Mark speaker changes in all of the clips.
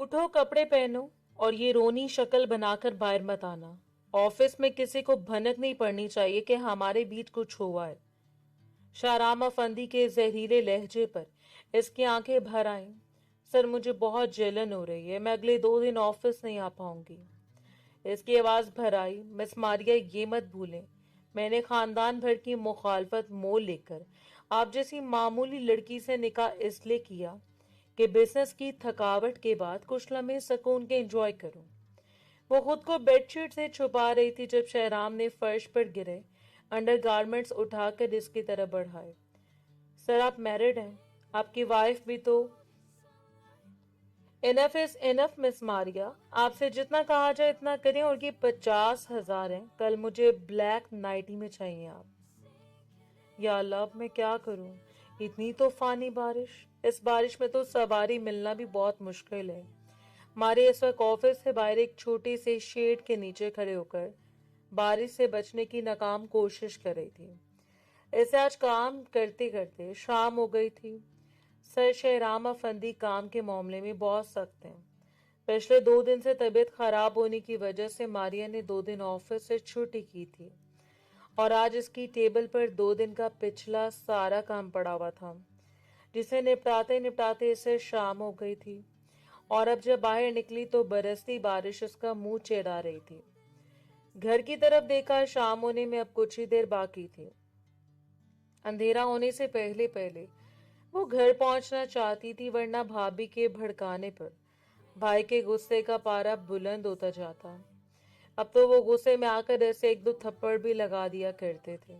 Speaker 1: उठो, कपड़े पहनो और ये रोनी शक्ल बनाकर बाहर मत आना। ऑफिस में किसी को भनक नहीं पड़नी चाहिए कि हमारे बीच कुछ हुआ है। शाहराम अफंदी के जहरीले लहजे पर इसकी आंखें भर आईं। सर, मुझे बहुत जलन हो रही है, मैं अगले 2 दिन ऑफिस नहीं आ पाऊंगी। इसकी आवाज भर आई। मिस मारिया, ये मत भूलें, मैंने खानदान भर की मुखालफत मोल लेकर आप जैसी मामूली लड़की से निकाह इसलिए किया कि बिजनेस की थकावट के बाद कुछ लम्हे सुकून के एंजॉय करूं। वो खुद को बेडशीट से छुपा रही थी जब शहराम ने फर्श पर गिरे अंडरगारमेंट्स उठाकर इसकी तरफ बढ़ाए। सर, आप मैरिड हैं, आपकी वाइफ भी तो। Enough is enough miss Maria, आपसे जितना कहा जाए इतना करें, और ये 50,000 हैं, कल मुझे ब्लैक नाइटी में चाहिए आप। या अल्लाह, अब मैं क्या करूं? इतनी तूफानी बारिश, इस बारिश में तो सवारी मिलना भी बहुत मुश्किल है। मारे इस वक्त ऑफिस से बाहर एक छोटे से शेड के नीचे खड़े होकर बारिश से बचने की नाकाम कोशिश कर रही थी। इसे आज काम करते करते शाम हो गई थी। सर, शहराम अफंदी काम के मामले में बहुत सख्त हैं। पिछले 2 दिन से तबीयत खराब होने की वजह से मारिया ने 2 दिन ऑफिस से छुट्टी की थी और आज इसकी टेबल पर 2 दिन का पिछला सारा काम पड़ा हुआ था, जिसे निपटाते निपटाते इसे शाम हो गई थी। और अब जब बाहर निकली तो बरसती बारिश उसका मुंह चिढ़ा रही थी। घर की तरफ देखा, शाम होने में अब कुछ ही देर बाकी थी। अंधेरा होने से पहले पहले वो घर पहुंचना चाहती थी, वरना भाभी के भड़काने पर भाई के गुस्से का पारा बुलंद होता जाता। अब तो वो गुस्से में आकर ऐसे 1-2 थप्पड़ भी लगा दिया करते थे।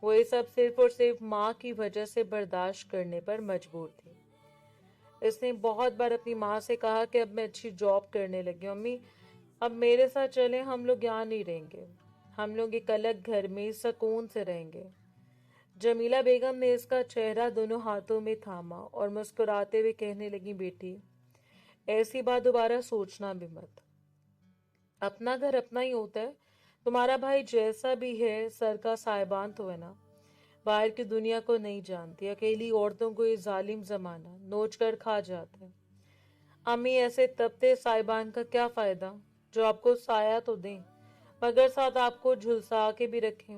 Speaker 1: वो ये सब सिर्फ और सिर्फ माँ की वजह से बर्दाश्त करने पर मजबूर थी। इसने बहुत बार अपनी माँ से कहा कि अब मैं अच्छी जॉब करने लगी हूँ, अम्मी अब मेरे साथ चले, हम लोग यहाँ नहीं रहेंगे, हम लोग एक अलग घर में सुकून से रहेंगे। जमीला बेगम ने इसका चेहरा दोनों हाथों में थामा और मुस्कुराते हुए कहने लगी, बेटी ऐसी बात दोबारा सोचना भी मत। अपना घर अपना ही होता है। तुम्हारा भाई जैसा भी है, सर का साहिबान तो है ना। बाहर की दुनिया को नहीं जानती, अकेली औरतों को ये जालिम जमाना नोच कर खा जाता है। अम्मी, ऐसे तपते साहिबान का क्या फायदा जो आपको साया तो दें मगर साथ आपको झुलसा के भी रखें।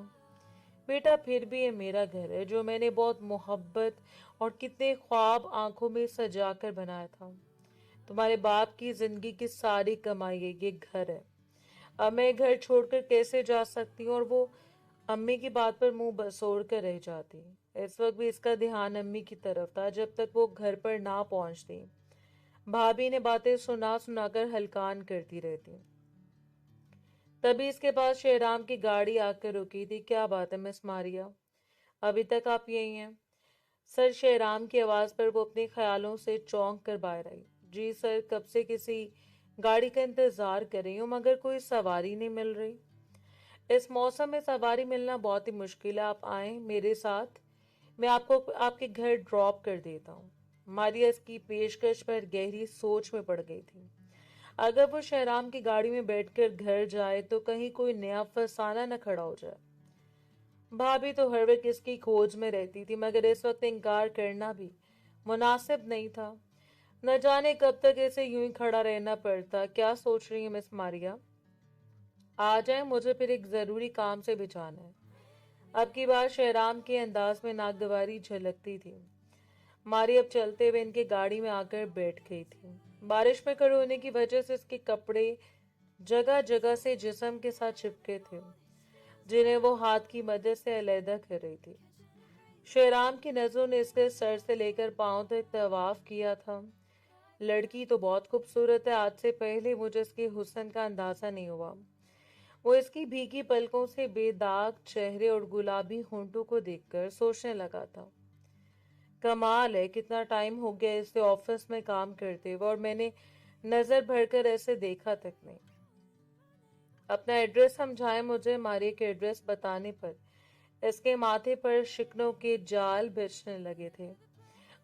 Speaker 1: बेटा, फिर भी ये मेरा घर है जो मैंने बहुत मोहब्बत और कितने ख्वाब आंखों में सजा कर बनाया था। तुम्हारे बाप की जिंदगी की सारी कमाई ये घर है। अब मैं घर छोड़कर कैसे जा सकती हूँ? और वो अम्मी की बात पर मुंह बसोड़ कर रह जाती। इस वक्त भी इसका ध्यान अम्मी की तरफ था जब तक वो घर पर ना पहुंचती। भाभी ने बातें सुना सुनाकर हलकान करती रहती। तभी इसके पास शहराम की गाड़ी आकर रुकी थी। क्या बात है मिस मारिया, अभी तक आप यही हैं? सर, शहराम की आवाज पर वो अपने ख्यालों से चौंक कर बाहर आई। जी सर, कब से किसी गाड़ी का इंतजार कर रही हूँ मगर कोई सवारी नहीं मिल रही। इस मौसम में सवारी मिलना बहुत ही मुश्किल है, आप आए मेरे साथ, मैं आपको आपके घर ड्रॉप कर देता हूँ। मारिया इसकी पेशकश पर गहरी सोच में पड़ गई थी। अगर वो शहराम की गाड़ी में बैठकर घर जाए तो कहीं कोई नया फसाना न खड़ा हो जाए। भाभी तो हर वक्त इसकी खोज में रहती थी मगर इस वक्त इनकार करना भी मुनासिब नहीं था। न जाने कब तक इसे यूं ही खड़ा रहना पड़ता। क्या सोच रही है मिस मारिया? आ जाए, मुझे फिर एक जरूरी काम से भी जाना है। अब की बार शहराम के अंदाज में नागवारी झलकती थी। मारी अब चलते हुए इनके गाड़ी में आकर बैठ गई थी। बारिश में खड़े होने की वजह से इसके कपड़े जगह जगह से जिस्म के साथ चिपके थे, जिन्हें वो हाथ की मदद से अलहदा कर रही थी। शहराम की नजरों ने इसके सर से लेकर पांव तक तवाफ किया था। लड़की तो बहुत खूबसूरत है, आज से पहले मुझे इसके हुस्न का अंदाजा नहीं हुआ। वो इसकी भीगी पलकों से बेदाग चेहरे और गुलाबी होंठों को देखकर सोचने लगा था, कमाल है, कितना टाइम हो गया इसे ऑफिस में काम करते हुए और मैंने नजर भरकर ऐसे देखा तक नहीं। अपना एड्रेस समझाए मुझे। मारिया के एड्रेस बताने पर इसके माथे पर शिकनों के जाल बिछने लगे थे।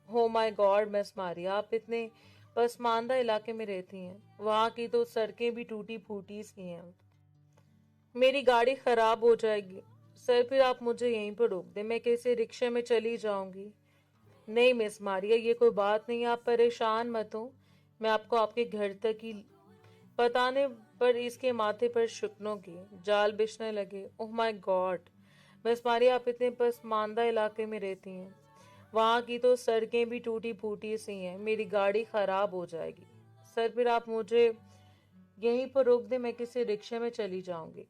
Speaker 1: हो माय गॉड मिस मारिया, आप इतने पसमानदा इलाके में रहती हैं, वहां की तो सड़कें भी टूटी फूटी सी हैं। मेरी गाड़ी खराब हो जाएगी। सर, फिर आप मुझे यहीं पर रोक दें, मैं किसी रिक्शे में चली जाऊंगी। नहीं मिस मारिया, ये कोई बात नहीं, आप परेशान मत हो, मैं आपको आपके घर तक ही बताने पर इसके माथे पर शुकनों के जाल बिछने लगे। ओह माय गॉड मिस मारी, आप इतने पसमानदा इलाके में रहती हैं, वहां की तो सड़कें भी टूटी फूटी सी हैं, मेरी गाड़ी खराब हो जाएगी। सर फिर आप मुझे यहीं पर रोक दे, मैं किसी रिक्शे में चली जाऊंगी।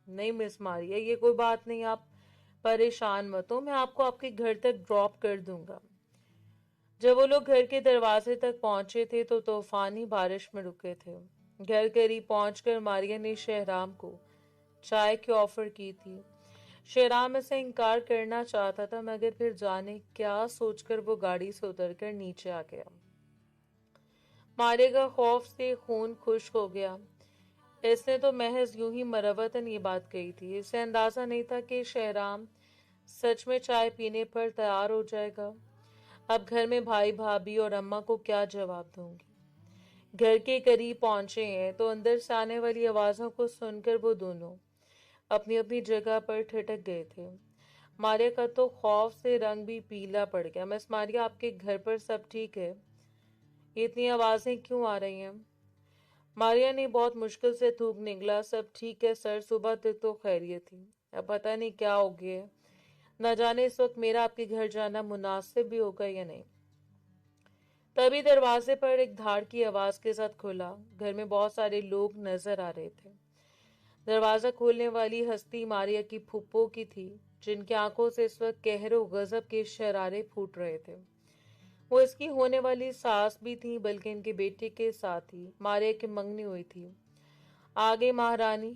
Speaker 1: नहीं मिस मारिया, ये कोई बात नहीं, आप परेशान मत हो, मैं आपको आपके घर तक ड्रॉप कर दूंगा। जब वो लोग घर के दरवाजे तक पहुंचे थे तो तूफानी बारिश में रुके थे। घर करीब पहुंचकर मारिया ने शहराम को चाय की ऑफर की थी। शहराम इसे इनकार करना चाहता था, मगर फिर जाने क्या सोचकर वो गाड़ी से उतरकर नीचे आ गया। मारिया का खौफ से खून खुश्क हो गया। इसने तो महज यूं ही मरवतन ये बात कही थी, इसे अंदाजा नहीं था कि शहराम सच में चाय पीने पर तैयार हो जाएगा। अब घर में भाई भाभी और अम्मा को क्या जवाब दूंगी। घर के करीब पहुंचे हैं तो अंदर से आने वाली आवाजों को सुनकर वो दोनों अपनी अपनी जगह पर ठिठक गए थे। मारिया का तो खौफ से रंग भी पीला पड़ गया। मिस मारिया, आपके घर पर सब ठीक है? इतनी आवाजें क्यों आ रही हैं? मारिया ने बहुत मुश्किल से थूक निकला। सब ठीक है सर, सुबह तक तो खैरियत थी, अब पता नहीं क्या हो गया है। न जाने इस वक्त मेरा आपके घर जाना मुनासिब भी होगा या नहीं। तभी दरवाजे पर एक धाड़ की आवाज के साथ खुला। घर में बहुत सारे लोग नजर आ रहे थे। दरवाजा खोलने वाली हस्ती मारिया की फुप्पो की थी, जिनकी आंखों से इस वक्त कहरो गजब के शरारे फूट रहे थे। वो इसकी होने वाली सास भी थी, बल्कि इनके बेटे के साथ ही मारिया की मंगनी हुई थी। आगे महारानी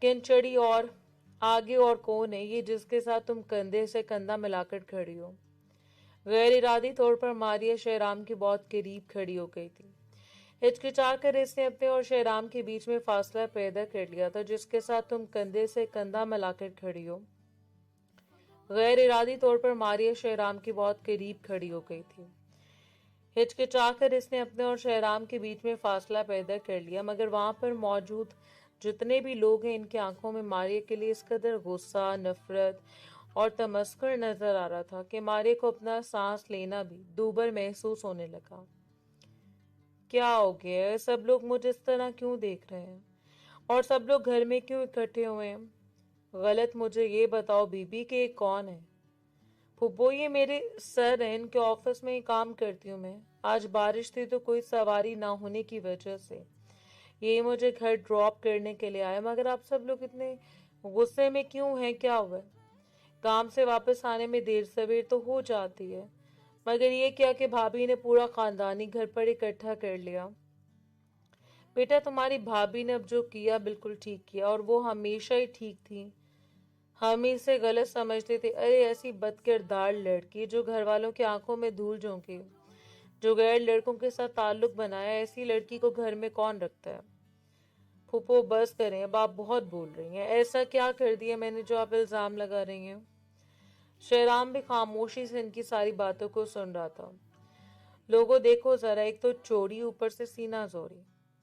Speaker 1: किंचड़ी, और आगे और कौन है ये जिसके साथ तुम कंधे से कंधा मिलाकर खड़ी हो? गैर इरादी तौर पर मारिया शहराम के बहुत करीब खड़ी हो गई थी। हिचकिचाकर इसने अपने और शहराम के बीच में फासला पैदा कर लिया था। जिसके साथ तुम कंधे से कंधा मिलाकर खड़ी हो। गैर इरादी तौर पर मारिया शहराम के बहुत करीब खड़ी हो गई थी। हिचकिचाकर इसने अपने और शहराम के बीच में फासला पैदा कर लिया, मगर वहां पर मौजूद जितने भी लोग हैं, इनकी आंखों में मारिया के लिए इस कदर गुस्सा, नफरत और तमस्कुर नजर आ रहा था कि मारिया को अपना सांस लेना भी दूभर महसूस होने लगा। क्या हो गया है? सब लोग मुझे इस तरह क्यों देख रहे हैं? और सब लोग घर में क्यों इकट्ठे हुए हैं? गलत मुझे ये बताओ बीबी कि ये कौन है? फुप्पो, ये मेरे सर हैं, इनके ऑफिस में ही काम करती हूँ मैं। आज बारिश थी तो कोई सवारी ना होने की वजह से ये मुझे घर ड्रॉप करने के लिए आया। मगर आप सब लोग इतने गुस्से में क्यों हैं? क्या हुआ? काम से वापस आने में देर सवेर तो हो जाती है, मगर ये क्या कि भाभी ने पूरा खानदानी घर पर इकट्ठा कर लिया। बेटा, तुम्हारी भाभी ने अब जो किया बिल्कुल ठीक किया, और वो हमेशा ही ठीक थी। हम ही इसे गलत समझते थे। अरे ऐसी बदकिरदार लड़की जो घर वालों की आंखों में धूल झोंके, जो गैर लड़कों के साथ ताल्लुक बनाया, ऐसी लड़की को घर में कौन रखता है? फूफो बस करें, अब आप बहुत बोल रही हैं। ऐसा क्या कर दिया मैंने जो आप इल्जाम लगा रही हैं? शहराम भी खामोशी से इनकी सारी बातों को सुन रहा था। लोगों देखो जरा, एक तो चोरी, ऊपर से सीना जोरी।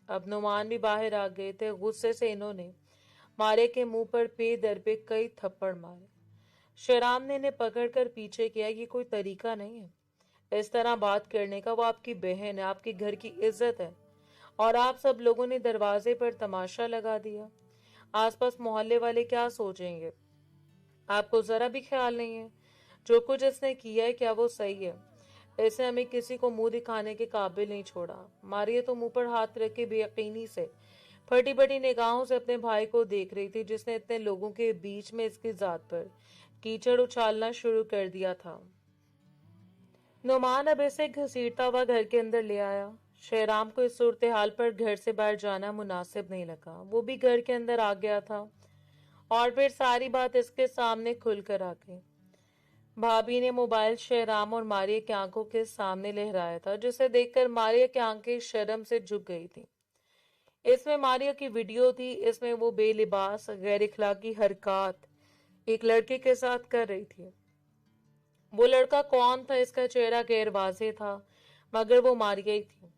Speaker 1: अब नुमान भी बाहर आ गए थे। गुस्से से इन्होंने मारे के मुंह पर पे दर पे कई थप्पड़ मारे। शहराम ने इन्हें पकड़कर पीछे किया। ये कोई तरीका नहीं है इस तरह बात करने का। वो आपकी बहन है, आपके घर की इज्जत है, और आप सब लोगों ने दरवाजे पर तमाशा लगा दिया। आसपास मोहल्ले वाले क्या सोचेंगे? आपको जरा भी ख्याल नहीं है जो कुछ इसने किया है क्या वो सही है? ऐसे हमें किसी को मुंह दिखाने के काबिल नहीं छोड़ा। मारिया तो मुंह पर हाथ रख के बेयकीनी से फटी फटी निगाहों से अपने भाई को देख रही थी, जिसने इतने लोगों के बीच में इसकी जात पर कीचड़ उछालना शुरू कर दिया था। नुमान अब इसे घसीटता हुआ घर के अंदर ले आया। शहराम को इस सूरत हाल पर घर से बाहर जाना मुनासिब नहीं लगा। वो भी घर के अंदर आ गया था, और फिर सारी बात इसके सामने खुलकर आ गई। भाभी ने मोबाइल शहराम और मारिया की आंखों के सामने लहराया था, जिसे देखकर मारिया की आंखें शर्म से झुक गई थी। इसमें मारिया की वीडियो थी। इसमें वो बेलिबास गैर इखलाकी हरकत एक लड़के के साथ कर रही थी। वो लड़का कौन था? इसका चेहरा गैर वाजे था, मगर वो मारिया ही थी।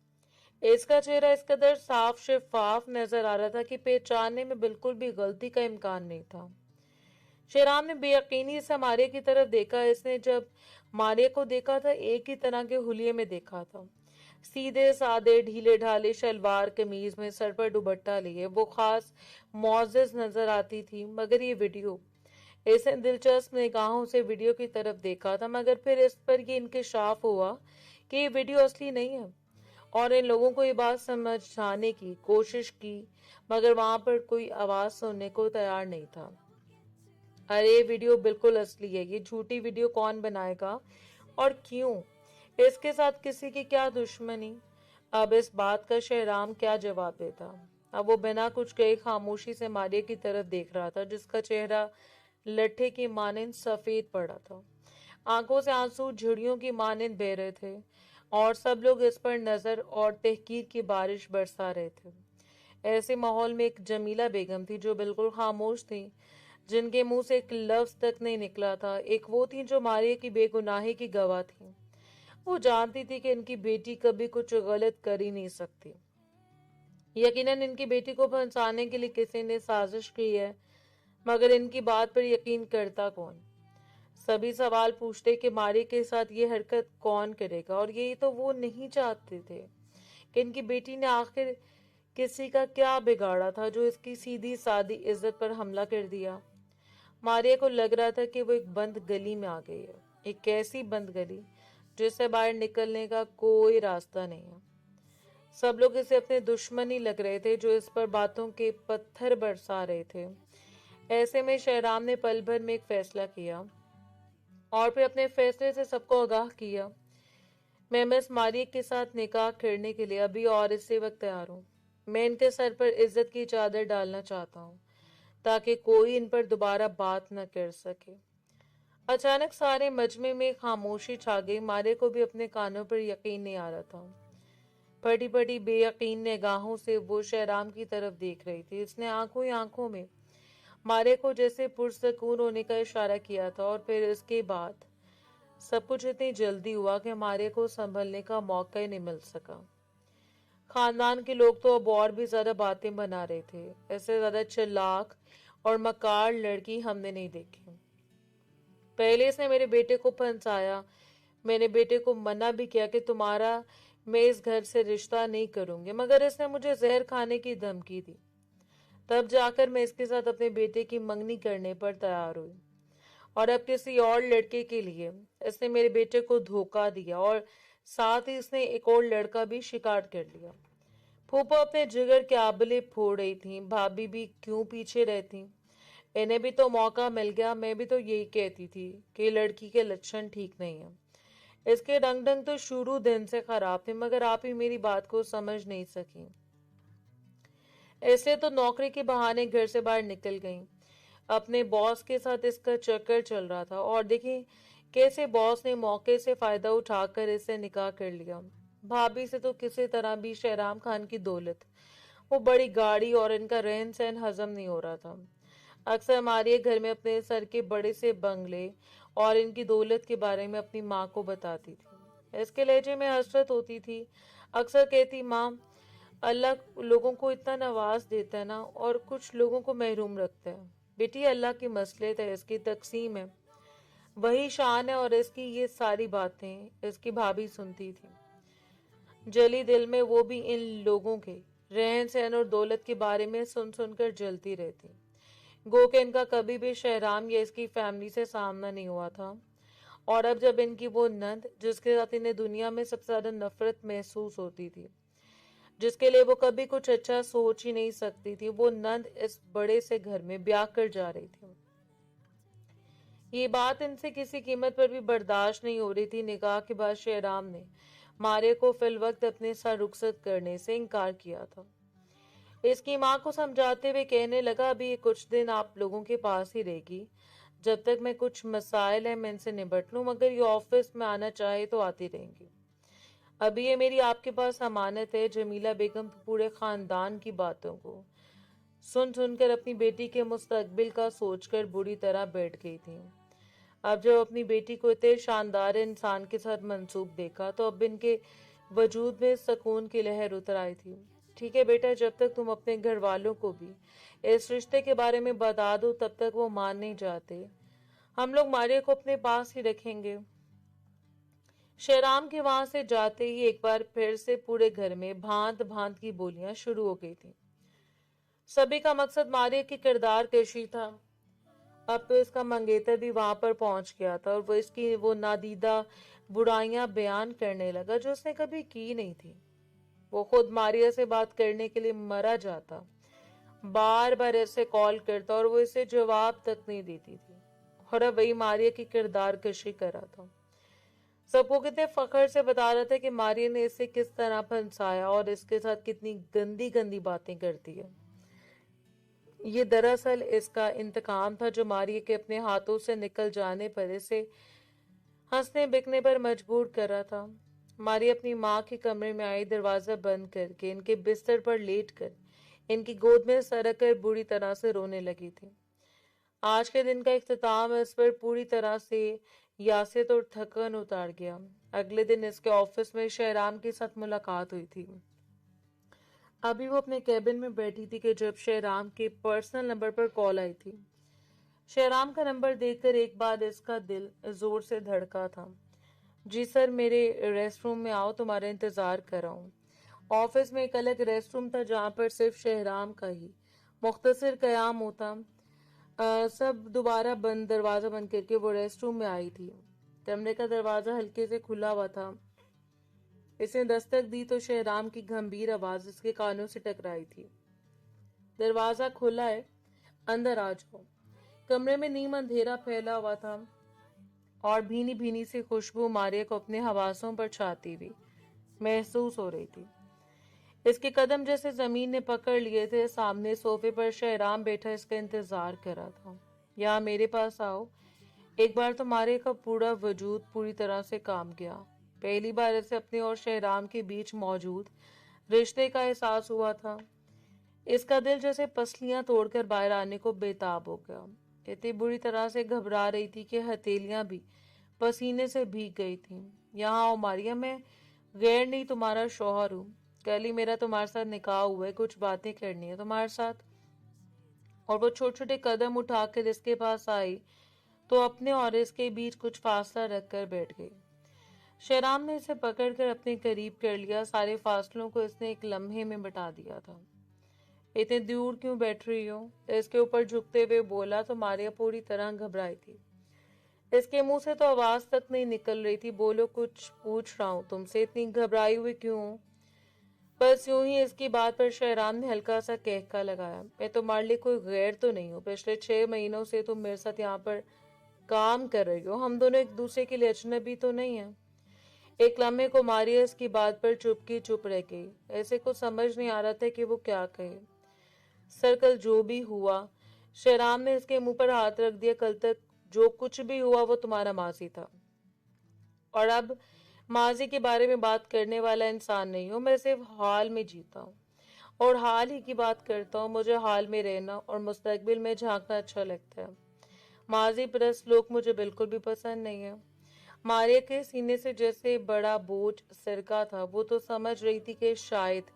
Speaker 1: इसका चेहरा इस कदर साफ शफाफ नजर आ रहा था कि पहचानने में बिल्कुल भी गलती का इम्कान नहीं था। शेराम ने बेयकीनी से मारिया की तरफ देखा। इसने जब मारिया को देखा था, एक ही तरह के हुलिये में देखा था। सीधे सादे ढीले ढाले शलवार कमीज में सर पर दुपट्टा लिए वो खास मौजिज नजर आती थी। मगर ये वीडियो, इसने दिलचस्प निगाहों से वीडियो की तरफ देखा था, मगर फिर इस पर ये इंकशाफ हुआ कि ये वीडियो असली नहीं है। और इन लोगों को ये बात समझाने की कोशिश की, मगर वहां पर कोई आवाज सुनने को तैयार नहीं था। अरे वीडियो बिल्कुल असली है, ये झूठी वीडियो कौन बनाएगा और क्यों? इसके साथ किसी की क्या दुश्मनी? अब इस बात का शहराम क्या जवाब देता? अब वो बिना कुछ कहे खामोशी से मारिया की तरफ देख रहा था, जिसका चेहरा लट्ठे की मानिंद सफेद पड़ा था। आंखों से आंसू झिड़ियों की मानिंद बह रहे थे और सब लोग इस पर नजर और तहकीर की बारिश बरसा रहे थे। ऐसे माहौल में एक जमीला बेगम थी जो बिल्कुल खामोश थी, जिनके मुंह से एक लफ्ज तक नहीं निकला था। एक वो थी जो मारिया की बेगुनाही की गवाह थी। वो जानती थी कि इनकी बेटी कभी कुछ गलत कर ही नहीं सकती। यकीनन इनकी बेटी को फंसाने के लिए किसी ने साजिश की है, मगर इनकी बात पर यकीन करता कौन? सभी सवाल पूछते कि मारिया के साथ ये हरकत कौन करेगा, और यही तो वो नहीं चाहते थे कि इनकी बेटी ने आखिर किसी का क्या बिगाड़ा था जो इसकी सीधी सादी इज्जत पर हमला कर दिया। मारिया को लग रहा था कि वो एक बंद गली में आ गई है, एक ऐसी बंद गली जिससे बाहर निकलने का कोई रास्ता नहीं है। सब लोग इसे अपने दुश्मन ही लग रहे थे जो इस पर बातों के पत्थर बरसा रहे थे। ऐसे में शहराम ने पल भर में एक फैसला किया और फिर अपने फैसले से सबको आगाह किया। मैं मिस मारिया के साथ निकाह करने के लिए अभी और इसी वक्त तैयार हूँ। मैं इनके सर पर इज्जत की चादर डालना चाहता हूँ ताकि कोई इन पर दोबारा बात न कर सके। अचानक सारे मजमे में खामोशी छा गई। मारिया को भी अपने कानों पर यकीन नहीं आ रहा था। फटी फटी बेयकीन निगाहों से वो शहराम की तरफ देख रही थी। इसने आंखों ही आंखों में मारिया को जैसे पुरसकून होने का इशारा किया था, और फिर इसके बाद सब कुछ इतनी जल्दी हुआ कि मारिया को संभलने का मौका ही नहीं मिल सका। खानदान के लोग तो अब और भी ज्यादा बातें बना रहे थे। ऐसे ज्यादा चालाक और मकार लड़की हमने नहीं देखी। पहले इसने मेरे बेटे को फंसाया। मैंने बेटे को मना भी किया कि तुम्हारा मैं इस घर से रिश्ता नहीं करूंगी, मगर इसने मुझे जहर खाने की धमकी दी। तब जाकर मैं इसके साथ अपने बेटे की मंगनी करने पर तैयार हुई, और अब किसी और लड़के के लिए इसने मेरे बेटे को धोखा दिया, और साथ ही इसने एक और लड़का भी शिकार कर लिया। फूफा अपने जिगर के आबले फोड़ रही थी। भाभी भी क्यों पीछे रहती? इन्हें भी तो मौका मिल गया। मैं भी तो यही कहती थी कि लड़की के लक्षण ठीक नहीं है। इसके रंग ढंग तो शुरू दिन से खराब थे, मगर आप ही मेरी बात को समझ नहीं सकी। ऐसे तो नौकरी के बहाने घर से बाहर निकल गई। अपने बॉस के साथ इसका चक्कर चल रहा था, और देखिए कैसे बॉस ने मौके से फायदा उठाकर इससे निकाह कर लिया। भाभी से तो किसी तरह भी शहराम खान की दौलत, वो बड़ी गाड़ी और इनका रहन सहन हजम नहीं हो रहा था। अक्सर मारिया घर में अपने सर के बड़े से बंगले और इनकी दौलत के बारे में अपनी माँ को बताती थी। इसके लहजे में हसरत होती थी। अक्सर कहती, माँ, अल्लाह लोगों को इतना नवाज देता है ना, और कुछ लोगों को महरूम रखता है। बेटी, अल्लाह की मसलियत है, इसकी तकसीम है, वही शान है, और इसकी ये सारी बातें इसकी भाभी सुनती थी। जली दिल में वो भी इन लोगों के रहन सहन और दौलत के बारे में सुन सुनकर जलती रहती। गो के इनका कभी भी शहराम या इसकी फैमिली से सामना नहीं हुआ था, और अब जब इनकी वो नंद, जिसके साथ इन्हें दुनिया में सबसे ज्यादा नफरत महसूस होती थी, जिसके लिए वो कभी कुछ अच्छा सोच ही नहीं सकती थी, वो नंद इस बड़े से घर में ब्याह कर जा रही थी। ये बात इनसे किसी कीमत पर भी बर्दाश्त नहीं हो रही थी। निकाह के बाद शहराम ने मारिया को फिल वक्त अपने साथ रुखसत करने से इनकार किया था। इसकी माँ को समझाते हुए कहने लगा, अभी ये कुछ दिन आप लोगों के पास ही रहेगी, जब तक मैं कुछ मसाइल है मैं इनसे निपट लूं, मगर ये ऑफिस में आना चाहे तो आती रहेंगी। अभी ये मेरी आपके पास अमानत है। जमीला बेगम पूरे खानदान की बातों को सुन सुनकर अपनी बेटी के मुस्तकबिल का सोचकर बुरी तरह बैठ गई थी। अब जब अपनी बेटी को इतने शानदार इंसान के साथ मंसूब देखा, तो अब इनके वजूद में सुकून की लहर उतर आई थी। ठीक है बेटा, जब तक तुम अपने घर वालों को भी इस रिश्ते के बारे में बता दो, तब तक वो मान नहीं जाते। हम लोग मारिया को अपने पास ही रखेंगे। शेराम के वहां से जाते ही एक बार फिर से पूरे घर में भांत भांत की बोलियां शुरू हो गई थी। सभी का मकसद मारिया की किरदार कशी था। अब तो इसका मंगेतर भी वहां पर पहुंच गया था और वो इसकी वो नादीदा बुराइयां बयान करने लगा जो उसने कभी की नहीं थी। वो खुद मारिया से बात करने के लिए मरा जाता, बार बार ऐसे कॉल करता और वो इसे जवाब तक नहीं देती थी। और अब वही मारिया की किरदार कशी कर रहा था। सबको कितने फखर से बता रहा था कि मारिया ने इसे किस तरह फंसाया और इसके साथ कितनी गंदी गंदी बातें करती है। ये दरअसल इसका इंतकाम था जो मारिया के अपने हाथों से निकल जाने पर इसे हंसने बिकने पर मजबूर कर रहा था। मारिया अपनी माँ के कमरे में आई, दरवाजा बंद करके इनके बिस्तर पर लेट कर इनकी गोद में सरक कर बुरी तरह से रोने लगी थी। आज के दिन का इख्तिताम इस पर पूरी तरह से यासित और थकन उतार गया। अगले दिन इसके ऑफिस में शहराम के साथ मुलाकात हुई थी। अभी वो अपने कैबिन में बैठी थी कि जब शहराम के पर्सनल नंबर पर कॉल आई थी। शहराम का नंबर देखकर एक बार इसका दिल जोर से धड़का था। जी सर, मेरे रेस्ट रूम में आओ, तुम्हारा इंतजार कर रहा हूँ। ऑफिस में एक अलग रेस्ट रूम था जहाँ पर सिर्फ शहराम का ही मुख्तसर कयाम होता। सब दोबारा बंद दरवाजा बंद करके वो रेस्ट रूम में आई थी। कमरे का दरवाजा हल्के से खुला हुआ था। इसने दस्तक दी तो शहराम की गंभीर आवाज इसके कानों से टकराई थी। दरवाजा खुला है, अंदर आ जाओ। कमरे में नीम अंधेरा फैला हुआ था और भीनी भीनी सी खुशबू मारिया को अपने हवासों पर छाती हुई महसूस हो रही थी। इसके कदम जैसे जमीन ने पकड़ लिए थे। सामने सोफे पर शहराम बैठा इसका इंतजार कर रहा था। यहाँ मेरे पास आओ। एक बार तो मारिया का पूरा वजूद पूरी तरह से काम गया। पहली बार इसे अपने और शहराम के बीच मौजूद रिश्ते का एहसास हुआ था। इसका दिल जैसे पसलियां तोड़कर बाहर आने को बेताब हो गया। इतनी बुरी तरह से घबरा रही थी कि हथेलियां भी पसीने से भीग गई थीं। यहाँ आओ मारिया, मैं गैर नहीं तुम्हारा शौहर हूँ। कल ही मेरा तुम्हारे साथ निकाह हुआ है, कुछ बातें करनी है तुम्हारे साथ। और वो छोटे छोटे कदम उठाकर इसके पास आई तो अपने और इसके बीच कुछ फासला रखकर बैठ गई। शहराम ने इसे पकड़कर अपने करीब कर लिया। सारे फासलों को इसने एक लम्हे में मिटा दिया था। इतने दूर क्यों बैठ रही हो? इसके ऊपर झुकते हुए बोला तो मारिया पूरी तरह घबराई थी। इसके मुंह से तो आवाज तक नहीं निकल रही थी। बोलो, कुछ पूछ रहा हूँ तुमसे, इतनी घबराई हुई क्यों हो? बस यूं ही इसकी बात पर शहराम ने हल्का सा कहका लगाया। मैं तुम्हारे लिए कोई गैर तो नहीं हूँ। पिछले 6 महीनों से तुम मेरे साथ यहाँ पर काम कर रही हो। हम दोनों एक दूसरे के लिए अजनबी तो नहीं है। एक लम्हे को मारिया इसकी बात पर चुप रह गई। ऐसे कुछ समझ नहीं आ रहा था कि वो क्या कहे। सर, कल जो भी हुआ, शहराम ने इसके मुंह पर हाथ रख दिया, कल तक जो कुछ भी हुआ वो तुम्हारा माजी था। और अब माजी के बारे में बात करने वाला इंसान नहीं हूँ। मैं सिर्फ हाल में जीता हूँ और हाल ही की बात करता हूँ। मुझे हाल में रहना और मुस्तकबिल में झांकना अच्छा लगता है। माजी परस्त लोग मुझे बिल्कुल भी पसंद नहीं है। मारिया के सीने से जैसे बड़ा बोझ सरका था। वो तो समझ रही थी कि शायद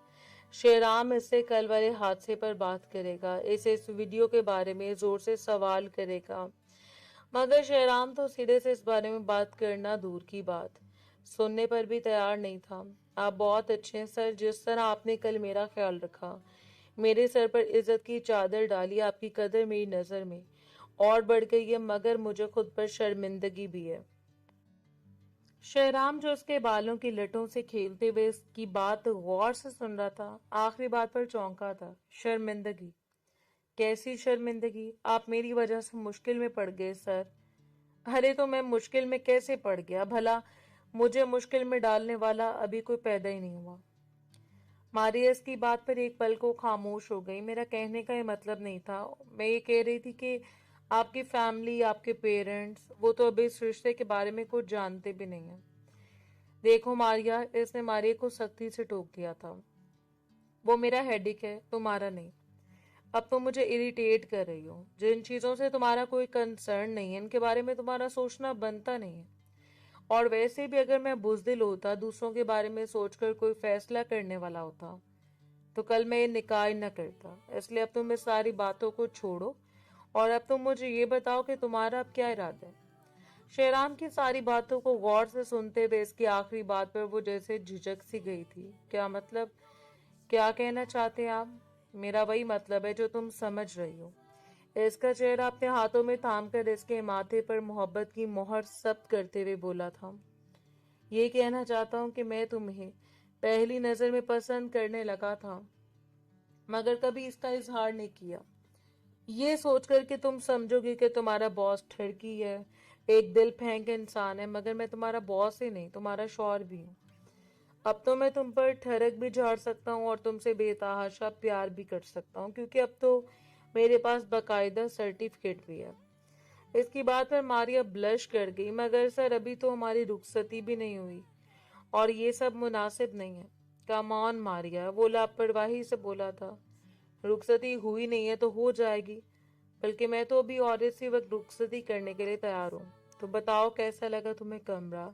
Speaker 1: शेराम इससे कल वाले हादसे पर बात करेगा, इसे इस वीडियो के बारे में जोर से सवाल करेगा। मगर शेराम तो सिरे से इस बारे में बात करना दूर की बात, सुनने पर भी तैयार नहीं था। आप बहुत अच्छे हैं सर, जिस तरह आपने कल मेरा ख्याल रखा, मेरे सर पर इज्जत की चादर डाली, आपकी कदर मेरी नजर में और बढ़ गई है, मगर मुझे खुद पर शर्मिंदगी भी है। शहराम जो उसके बालों की लटों से खेलते हुए इसकी बात गौर से सुन रहा था, आखिरी बात पर चौंका था। शर्मिंदगी? कैसी शर्मिंदगी? आप मेरी वजह से मुश्किल में पड़ गए सर। अरे तो मैं मुश्किल में कैसे पड़ गया भला? मुझे मुश्किल में डालने वाला अभी कोई पैदा ही नहीं हुआ। मारिया इसकी बात पर एक पल को खामोश हो गई। मेरा कहने का ये मतलब नहीं था। मैं ये कह रही थी कि आपकी फैमिली, आपके पेरेंट्स, वो तो अभी इस रिश्ते के बारे में कुछ जानते भी नहीं है। देखो मारिया, इसने मारिया को सख्ती से टोक दिया था। वो मेरा हेडेक है, तुम्हारा नहीं। अब तुम मुझे इरिटेट कर रही हो। जिन चीजों से तुम्हारा कोई कंसर्न नहीं है, इनके बारे में तुम्हारा सोचना बनता नहीं है। और वैसे भी अगर मैं बुजदिल होता, दूसरों के बारे में सोचकर कोई फैसला करने वाला होता, तो कल मैं ये निकाह न करता। इसलिए अब तुम इस सारी बातों को छोड़ो और अब तुम मुझे ये बताओ कि तुम्हारा अब क्या इरादा है। शेराम की सारी बातों को गौर से सुनते हुए इसकी आखिरी बात पर वो जैसे झिझक सी गई थी। क्या मतलब? क्या कहना चाहते हैं आप? मेरा वही मतलब है जो तुम समझ रही हो। इसका चेहरा अपने हाथों में थाम कर इसके माथे पर मोहब्बत की मोहर सख्त करते हुए बोला था। ये कहना चाहता हूँ कि मैं तुम्हें पहली नजर में पसंद करने लगा था, मगर कभी इसका इजहार नहीं किया। ये सोचकर कि तुम समझोगे कि तुम्हारा बॉस ठरकी है, एक दिल फेंक इंसान है, मगर मैं तुम्हारा बॉस ही नहीं, तुम्हारा शौहर भी हूँ। अब तो मैं तुम पर ठरक भी झाड़ सकता हूँ और तुमसे बेतहाशा प्यार भी कर सकता हूँ, क्योंकि अब तो मेरे पास बकायदा सर्टिफिकेट भी है। इसकी बात पर मारिया ब्लश कर गई। मगर सर, अभी तो हमारी रुखसती भी नहीं हुई और ये सब मुनासिब नहीं है। कम ऑन मारिया, वो लापरवाही से बोला था। रुखसती हुई नहीं है तो हो जाएगी, बल्कि मैं तो अभी और इसी वक्त रुखसती करने के लिए तैयार हूँ। तो बताओ कैसा लगा तुम्हें कमरा?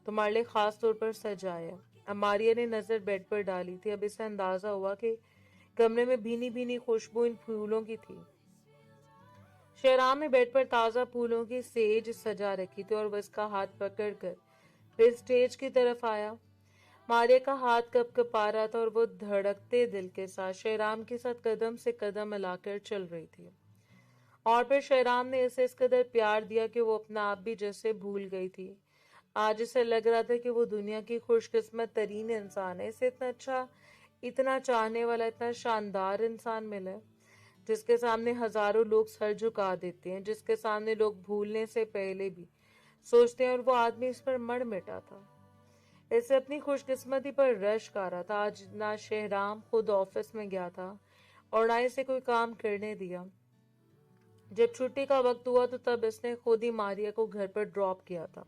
Speaker 1: तुम्हारे लिए खास तौर पर सजाया। अब मारिया ने नजर बेड पर डाली थी। अब इसे अंदाजा हुआ कि कमरे में भीनी भीनी खुशबू इन फूलों की थी। शेराम ने बेड पर ताजा फूलों की सेज सजा रखी थी और वह इसका हाथ पकड़कर फिर स्टेज की तरफ आया। मारिया का हाथ कपकपा रहा था और वो धड़कते दिल के साथ शेराम के साथ कदम से कदम मिलाकर चल रही थी। और फिर शेराम ने इसे इस कदर प्यार दिया कि वो अपना आप भी जैसे भूल गई थी। आज इसे लग रहा था कि वो दुनिया की खुशकिस्मत तरीन इंसान है। इसे इतना अच्छा, इतना चाहने वाला, इतना शानदार इंसान मिला है, जिसके सामने हजारों लोग सर झुका देते हैं, जिसके सामने लोग भूलने से पहले भी सोचते हैं, और वो आदमी इस पर मर मिटा था। इसे अपनी खुशकिस्मती पर रश्क आ रहा था। आज ना शेहराम खुद ऑफिस में गया था और ना इसे कोई काम करने दिया। जब छुट्टी का वक्त हुआ तो तब इसने खुद ही मारिया को घर पर ड्रॉप किया था।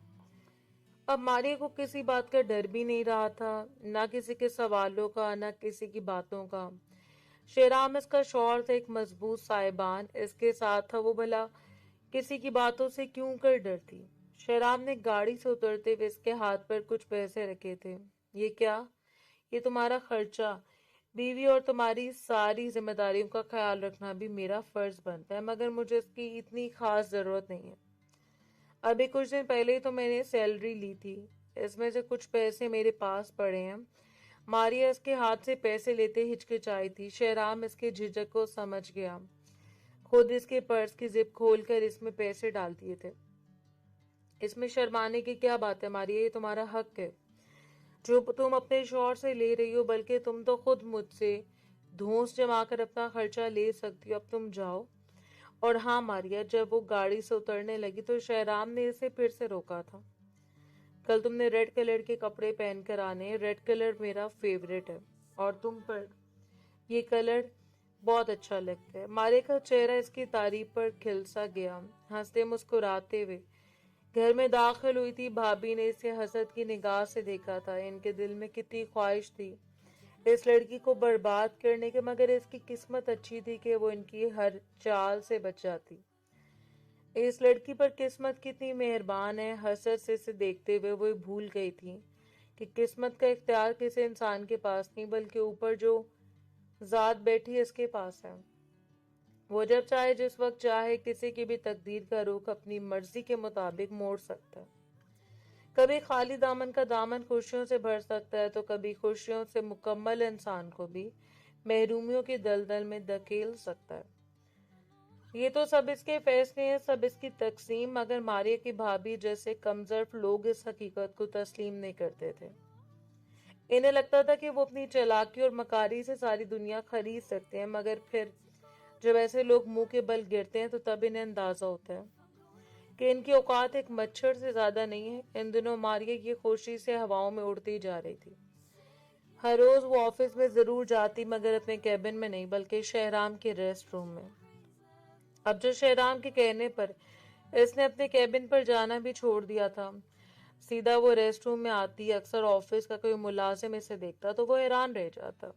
Speaker 1: अब मारिया को किसी बात का डर भी नहीं रहा था, ना किसी के सवालों का, ना किसी की बातों का। शेराम इसका शौहर था, एक मजबूत साहिबान इसके साथ था। वो भला किसी की बातों से क्यों कर डरती? शेराम ने गाड़ी से उतरते हुए इसके हाथ पर कुछ पैसे रखे थे। ये क्या? ये तुम्हारा खर्चा, बीवी और तुम्हारी सारी जिम्मेदारियों का ख्याल रखना भी मेरा फर्ज बनता है, मगर मुझे इसकी इतनी खास जरूरत नहीं है। अभी कुछ दिन पहले ही तो मैंने सैलरी ली थी, इसमें से कुछ पैसे मेरे पास पड़े हैं। मारिया इसके हाथ से पैसे लेते हिचकिचाई थी। शेराम इसके झिझक को समझ गया, खुद इसके पर्स की जिप खोलकर इसमें पैसे डाल दिए थे। इसमें शर्माने की क्या बात है मारिया? ये तुम्हारा हक है जो तुम अपने शौहर से ले रही हो, बल्कि तुम तो खुद मुझसे धौंस जमा कर अपना खर्चा ले सकती हो। अब तुम जाओ। और हाँ मारिया, जब वो गाड़ी से उतरने लगी तो शेहराम ने इसे फिर से रोका था। कल तुमने रेड कलर के कपड़े पहनकर आने, रेड कलर मेरा फेवरेट है और तुम पर ये कलर बहुत अच्छा लगता है। मारिया का चेहरा इसकी तारीफ पर खिल सा गया। हंसते मुस्कुराते हुए घर में दाखिल हुई थी। भाभी ने इसे हसद की निगाह से देखा था। इनके दिल में कितनी ख्वाहिश थी इस लड़की को बर्बाद करने के, मगर इसकी किस्मत अच्छी थी कि वो इनकी हर चाल से बच जाती। इस लड़की पर किस्मत कितनी मेहरबान है। हसरत से इसे देखते हुए वो भूल गई थी कि किस्मत का इख्तियार किसी इंसान के पास नहीं, बल्कि ऊपर जो जात बैठी है इसके पास है। वो जब चाहे, जिस वक्त चाहे, किसी की भी तकदीर का रुख अपनी मर्जी के मुताबिक मोड़ सकता है। कभी खाली दामन का दामन खुशियों से भर सकता है, तो कभी खुशियों से मुकम्मल इंसान को भी महरूमियों की दलदल में धकेल सकता है। ये तो सब इसके फैसले हैं, सब इसकी तकसीम, मगर मारिया की भाभी जैसे कमजोर लोग इस हकीकत को तस्लीम नहीं करते थे। इन्हें लगता था कि वो अपनी चालाकी और मकारी से सारी दुनिया खरीद सकते हैं, मगर फिर जब ऐसे लोग मुंह के बल गिरते हैं तो तब इन्हें अंदाजा होता है कि इनकी औकात एक मच्छर से ज्यादा नहीं है। इन दिनों मारिया की खुशी से हवाओं में उड़ती जा रही थी। हर रोज वो ऑफिस में जरूर जाती, मगर अपने कैबिन में नहीं, बल्कि शेहराम के रेस्ट रूम में। अब जो शेहराम के कहने पर इसने अपने कैबिन पर जाना भी छोड़ दिया था, सीधा वो रेस्ट रूम में आती। अक्सर ऑफिस का कोई मुलाजिम इसे देखता तो वो हैरान रह जाता।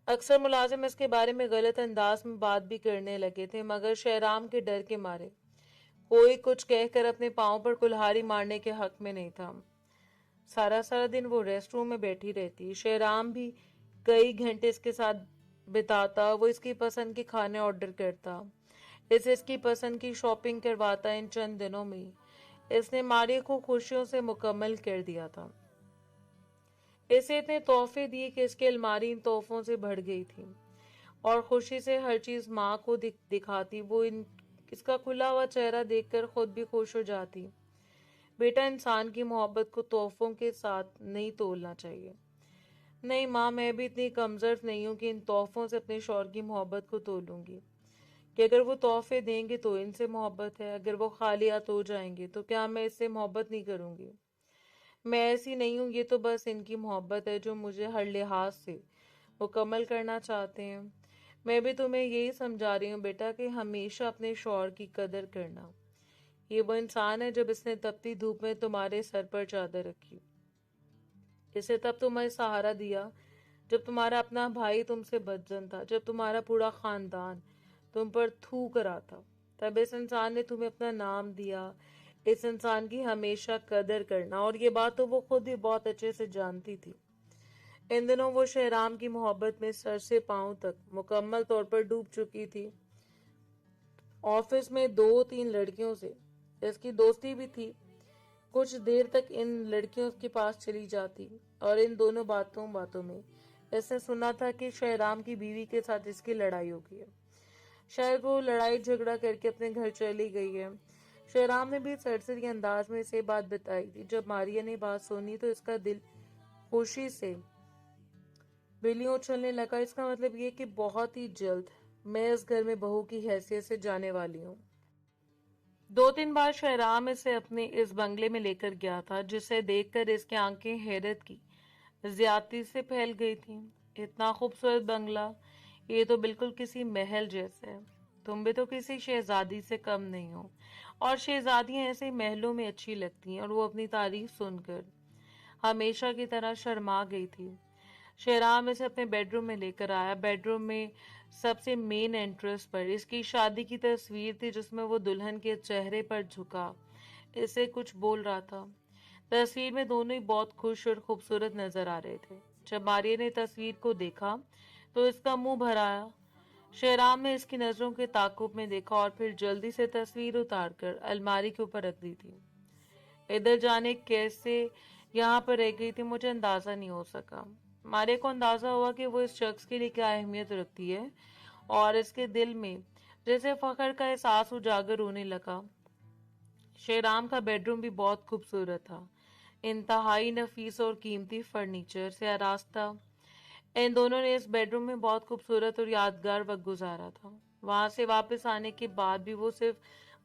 Speaker 1: अक्सर मुलाजिम इसके बारे में गलत अंदाज में बात भी करने लगे थे, मगर शेहराम के डर के मारे कोई कुछ कहकर अपने पांव पर कुल्हाड़ी मारने के हक में नहीं था। सारा सारा दिन वो रेस्ट रूम में बैठी रहती। शेहराम भी कई घंटे इसके साथ बिताता। वो इसकी पसंद के खाने ऑर्डर करता, इसे इसकी पसंद की शॉपिंग करवाता। इन चंद दिनों में इसने मारिया को खुशियों से मुकम्मल कर दिया था। इसे इतने तोहफे दिए कि इसकी अलमारी इन तोहफों से भर गई थी और खुशी से हर चीज माँ को दिखाती। वो इसका खुला हुआ चेहरा देखकर खुद भी खुश हो जाती। बेटा, इंसान की मोहब्बत को तोहफों के साथ नहीं तोलना चाहिए। नहीं माँ, मैं भी इतनी कमजोर नहीं हूँ कि इन तोहफों से अपने शौहर की मोहब्बत को तोलूंगी कि अगर वो तोहफे देंगे तो इनसे मोहब्बत है, अगर वो खाली हाथ हो जाएंगे तो क्या मैं इससे मोहब्बत नहीं करूंगी। मैं ऐसी नहीं हूँ, ये तो बस इनकी मोहब्बत है जो मुझे हर लिहाज से मुकम्मल करना चाहते हैं। मैं भी तुम्हें यही समझा रही हूँ बेटा कि हमेशा अपने शौहर की कदर करना। ये वो इंसान है जब इसने तपती धूप में तुम्हारे सर पर चादर रखी, इसे तब तुम्हें सहारा दिया जब तुम्हारा अपना भाई तुमसे बदजन था, जब तुम्हारा पूरा खानदान तुम पर थूक रहा था, तब इस इंसान ने तुम्हें अपना नाम दिया। इस इंसान की हमेशा कदर करना, और ये बात तो वो खुद भी बहुत अच्छे से जानती थी। इन दिनों वो शहराम की मोहब्बत में सर से पांव तक मुकम्मल तौर पर डूब चुकी थी। ऑफिस में 2-3 लड़कियों से इसकी दोस्ती भी थी। कुछ देर तक इन लड़कियों के पास चली जाती और इन दोनों बातों बातों में इसने सुना था कि शहराम की बीवी के साथ इसकी लड़ाई हो गई है। शायद वो लड़ाई झगड़ा करके अपने घर चली गई है। शहराम ने भी सरसरी अंदाज में इसे बात बताई थी। जब मारिया ने बात सुनी तो इसका दिल खुशी से बिल्लियों उछलने लगा। इसका मतलब ये कि बहुत ही जल्द मैं इस घर में बहू की हैसियत से जाने वाली हूँ। 2-3 बार शहराम इसे अपने इस बंगले में लेकर गया था, जिसे देखकर इसकी आंखें हैरत की ज्यादती से फैल गई थी। इतना खूबसूरत बंगला, ये तो बिल्कुल किसी महल जैसा है। तुम भी तो किसी शहजादी से कम नहीं हो, और शहजादियां ऐसे महलों में अच्छी लगती हैं। और वो अपनी तारीफ सुनकर हमेशा की तरह शर्मा गई थी। शेराम इसे अपने बेडरूम में लेकर आया। बेडरूम में सबसे मेन एंट्रेंस पर इसकी शादी की तस्वीर थी, जिसमें वो दुल्हन के चेहरे पर झुका इसे कुछ बोल रहा था। तस्वीर में दोनों ही बहुत खुश और खूबसूरत नजर आ रहे थे। जब मारिया ने तस्वीर को देखा तो इसका मुंह भर आया। शेराम ने इसकी नजरों के ताकुब में देखा और फिर जल्दी से तस्वीर उतारकर अलमारी के ऊपर रख दी थी। इधर जाने कैसे यहाँ पर रह गई थी मुझे अंदाजा नहीं हो सका। मारे को अंदाजा हुआ कि वो इस शख्स के लिए क्या अहमियत रखती है, और इसके दिल में जैसे फख्र का एहसास उजागर होने लगा। शेराम का बेडरूम भी बहुत खूबसूरत था, इंतहाई नफीस और कीमती फर्नीचर से आरास्ता। इन दोनों ने इस बेडरूम में बहुत खूबसूरत और यादगार वक्त गुजारा था। वहां से वापस आने के बाद भी वो सिर्फ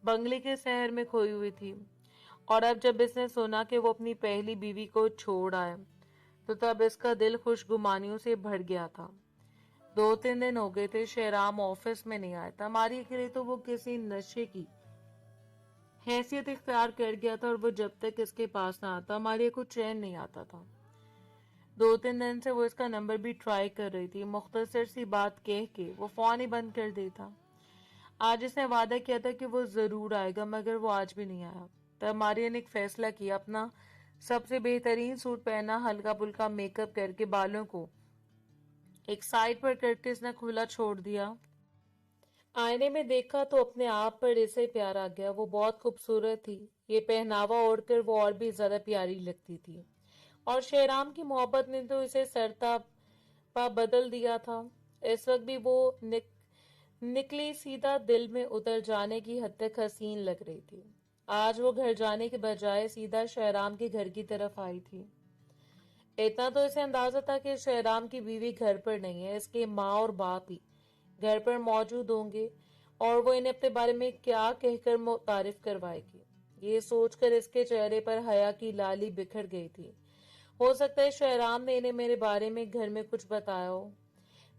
Speaker 1: बंगले के शहर में खोई हुई थी। और अब जब इसने सुना कि वो अपनी पहली बीवी को छोड़ आए तो तब इसका दिल खुशगुमानियों से भर गया था। 2-3 दिन हो गए थे शेराम ऑफिस में नहीं आया था। मारिया के लिए तो वो किसी नशे की हैसियत इख्तियार कर गया था, और वो जब तक इसके पास ना आता मारिया को चैन नहीं आता था। 2-3 दिन से वो इसका नंबर भी ट्राई कर रही थी। मुख्तसर सी बात कह के वो फोन ही बंद कर देता। आज इसने वादा किया था कि वो जरूर आएगा, मगर वो आज भी नहीं आया। तब मारिया ने एक फैसला किया। अपना सबसे बेहतरीन सूट पहना, हल्का फुल्का मेकअप करके बालों को एक साइड पर करके इसने खुला छोड़ दिया। आईने में देखा तो अपने आप पर इसे प्यार आ गया। वो बहुत खूबसूरत थी। ये पहनावा ओढ़कर वो और भी ज्यादा प्यारी लगती थी। और शेराम की मोहब्बत ने तो इसे सरता पा बदल दिया था। इस वक्त भी वो निकली सीधा दिल में उतर जाने की हद तक हसीन लग रही थी। आज वो घर जाने के बजाय सीधा शहराम के घर की तरफ आई थी। इतना तो इसे अंदाजा था कि शहराम की बीवी घर पर नहीं है। इसके माँ और बाप ही घर पर मौजूद होंगे, और वो इन्हें अपने बारे में क्या कहकर तारीफ करवाएगी। ये सोचकर इसके चेहरे पर हया की लाली बिखर गई थी। हो सकता है शहराम ने इन्हें मेरे बारे में घर में कुछ बताया हो।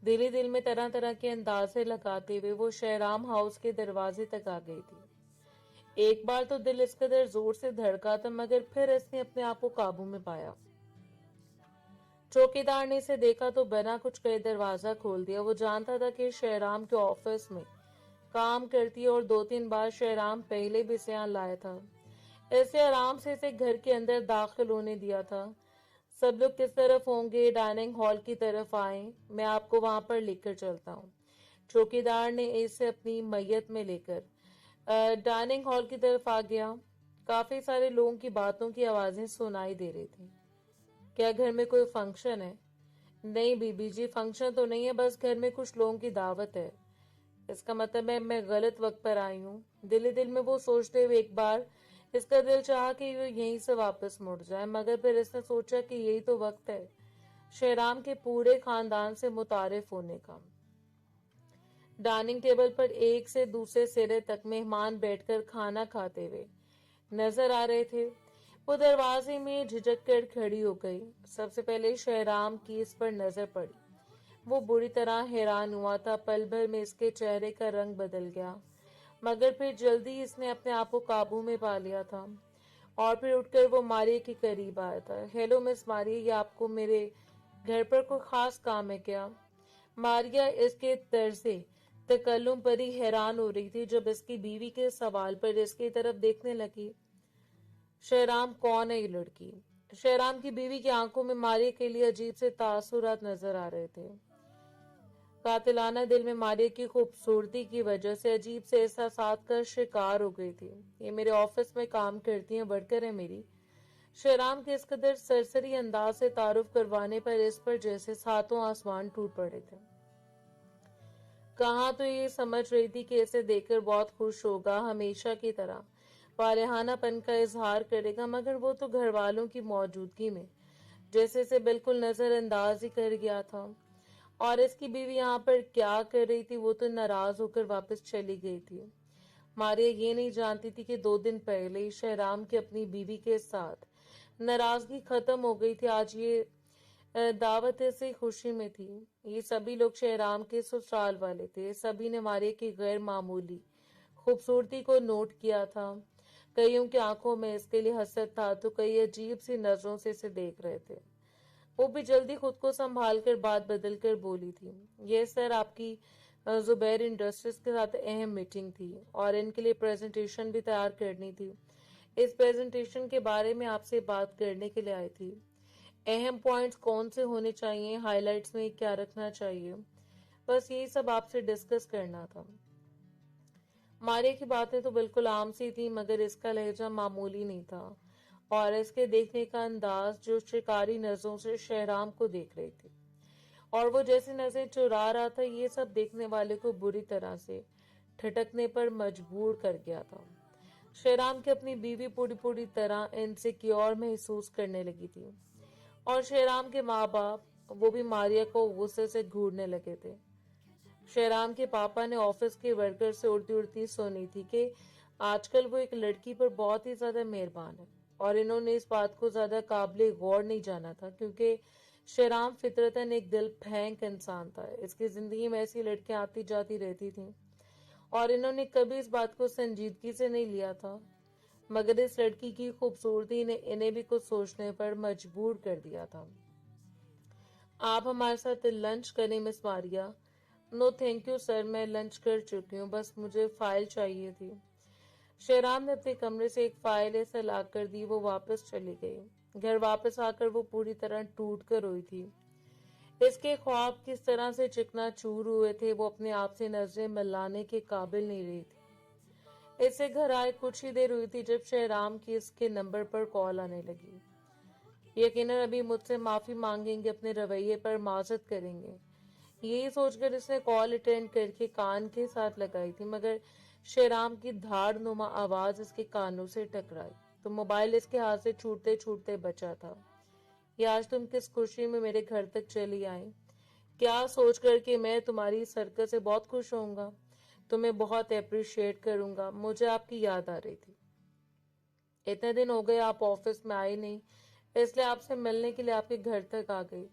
Speaker 1: दिल ही दिल में तरह तरह के अंदाजे लगाते हुए वो शहराम हाउस के दरवाजे तक आ गई थी। एक बार तो दिल इस कदर जोर से धड़का था, मगर फिर इसने अपने आप को काबू में पाया। चौकीदार ने इसे देखा तो बिना कुछ कहे दरवाजा खोल दिया। वो जानता था कि शहराम के ऑफिस में काम करती है, और 2-3 बार शहराम पहले भी इसे यहाँ लाया था। ऐसे आराम से इसे घर के अंदर दाखिल होने दिया था। सब लोग किस तरफ होंगे, डाइनिंग हॉल की तरफ आए, मैं आपको वहां पर लेकर चलता हूँ। चौकीदार ने इसे अपनी मैयत में लेकर डाइनिंग हॉल की तरफ आ गया। काफी सारे लोगों की बातों की आवाजें सुनाई दे रही थी। क्या घर में कोई फंक्शन है? नहीं बीबी जी, फंक्शन तो नहीं है, बस घर में कुछ लोगों की दावत है। इसका मतलब है मैं गलत वक्त पर आई हूँ। दिल ही दिल में वो सोचते हुए एक बार इसका दिल चाहा कि वो यहीं से वापस मुड़ जाए, मगर फिर इसने सोचा कि यही तो वक्त है शेराम के पूरे खानदान से मुतारिफ होने का। डाइनिंग टेबल पर एक से दूसरे सिरे तक मेहमान बैठकर खाना खाते हुए नजर आ रहे थे। वो दरवाजे में झिझक कर खड़ी हो गई। सबसे पहले शहराम की इस पर नजर पड़ी। वो बुरी तरह हैरान हुआ था। पल भर में इसके चेहरे का रंग बदल गया, मगर फिर जल्दी इसने अपने आप को काबू में पा लिया था और फिर उठकर वो मारिया के करीब आया था। हेलो मिस मारिया, ये आपको मेरे घर पर कोई खास काम है क्या? मारिया इसके तर्जे तकल्लुम पर ही हैरान हो रही थी जब इसकी बीवी के सवाल पर इसकी तरफ देखने लगी। शहराम, कौन है ये लड़की? शहराम की बीवी की आंखों में मारिया के लिए अजीब से तासुरात नजर आ रहे थे। कातिलाना दिल में मारिया की खूबसूरती की वजह से अजीब से एहसासात का शिकार हो गई थी। ये मेरे ऑफिस में काम करती हैं, वर्कर है मेरी। शहराम के इस कदर सरसरी अंदाज से तारुफ करवाने पर इस पर जैसे सातों आसमान टूट पड़े थे। कहाँ तो ये समझ रही थी कि इसे देखकर बहुत खुश होगा, हमेशा की तरह वालेहानापन का इजहार करेगा, मगर वो तो घर वालों की मौजूदगी में जैसे से बिल्कुल नजरअंदाज ही कर गया था। और इसकी बीवी यहाँ पर क्या कर रही थी? वो तो नाराज होकर वापस चली गई थी। मारिया ये नहीं जानती थी कि 2 दिन पहले ही शहराम की अपनी बीवी के साथ नाराजगी खत्म हो गई थी। आज ये दावत से खुशी में थी। ये सभी लोग शहराम के ससुराल वाले थे। सभी ने मारिया की गैर मामूली खूबसूरती को नोट किया था। कईयों की आंखों में इसके लिए हसद था तो कई अजीब सी नजरों से इसे देख रहे थे। वो भी जल्दी खुद को संभाल कर बात बदल कर बोली थी, ये सर आपकी जुबैर इंडस्ट्रीज के साथ अहम मीटिंग थी और इनके लिए प्रेजेंटेशन भी तैयार करनी थी। इस प्रेजेंटेशन के बारे में आपसे बात करने के लिए आई थी। अहम पॉइंट्स कौन से होने चाहिए, हाइलाइट्स में क्या रखना चाहिए, बस यही सब आपसे डिस्कस करना था। मारिया की बातें तो बिल्कुल आम सी थी, मगर इसका लहजा मामूली नहीं था और इसके देखने का अंदाज जो शिकारी नजरों से शहराम को देख रही थी और वो जैसे नजरें चुरा रहा था, ये सब देखने वाले को बुरी तरह से ठटकने पर मजबूर कर गया था। शहराम की अपनी बीवी पूरी पूरी तरह इनसिक्योर महसूस करने लगी थी और शहराम के माँ बाप वो भी मारिया को गुस्से से घूरने लगे थे। शहराम के पापा ने ऑफिस के वर्कर से उड़ती उड़ती सुनी थी कि आजकल वो एक लड़की पर बहुत ही ज्यादा मेहरबान है और इन्होंने इस बात को ज्यादा काबिल गौर नहीं जाना था क्योंकि शहराम फितरतन एक दिल फेंक इंसान था। इसकी जिंदगी में ऐसी लड़कियां आती जाती रहती थीं और इन्होंने कभी इस बात को संजीदगी से नहीं लिया था, मगर इस लड़की की खूबसूरती ने इन्हें भी कुछ सोचने पर मजबूर कर दिया था। आप हमारे साथ लंच करें miss Maria? No thank you sir, मैं लंच कर चुकी हूँ, बस मुझे फाइल चाहिए थी। शहराम ने अपने कमरे से एक फाइल ऐसा ला कर दी। वो वापस चली गई। घर वापस आकर वो पूरी तरह टूट कर रोई थी। इसके ख्वाब किस तरह से चिकनाचूर हुए थे, वो अपने आप से नजरें मिलाने के काबिल नहीं रही थी। इससे घर आए कुछ ही देर हुई थी जब शहराम की इसके नंबर पर कॉल आने लगी। यकीनन अभी मुझसे माफी मांगेंगे, अपने रवैये पर माजरत करेंगे। यही सोचकर इसने कॉल अटेंड करके कान के साथ लगाई थी, मगर शेराम की धाड़ नुमा आवाज इसके कानों से टकराई तो मोबाइल इसके हाथ से छूटते छूटते बचा था। ये आज तुम किस खुशी में मेरे घर तक चली आई? क्या सोच कर कि मैं तुम्हारी सरकत से बहुत खुश होऊंगा, तुम्हें बहुत अप्रिशिएट करूंगा। मुझे आपकी याद आ रही थी। इतने दिन हो गए आप ऑफिस में आए नहीं, इसलिए आपसे मिलने के लिए आपके घर तक आ गई।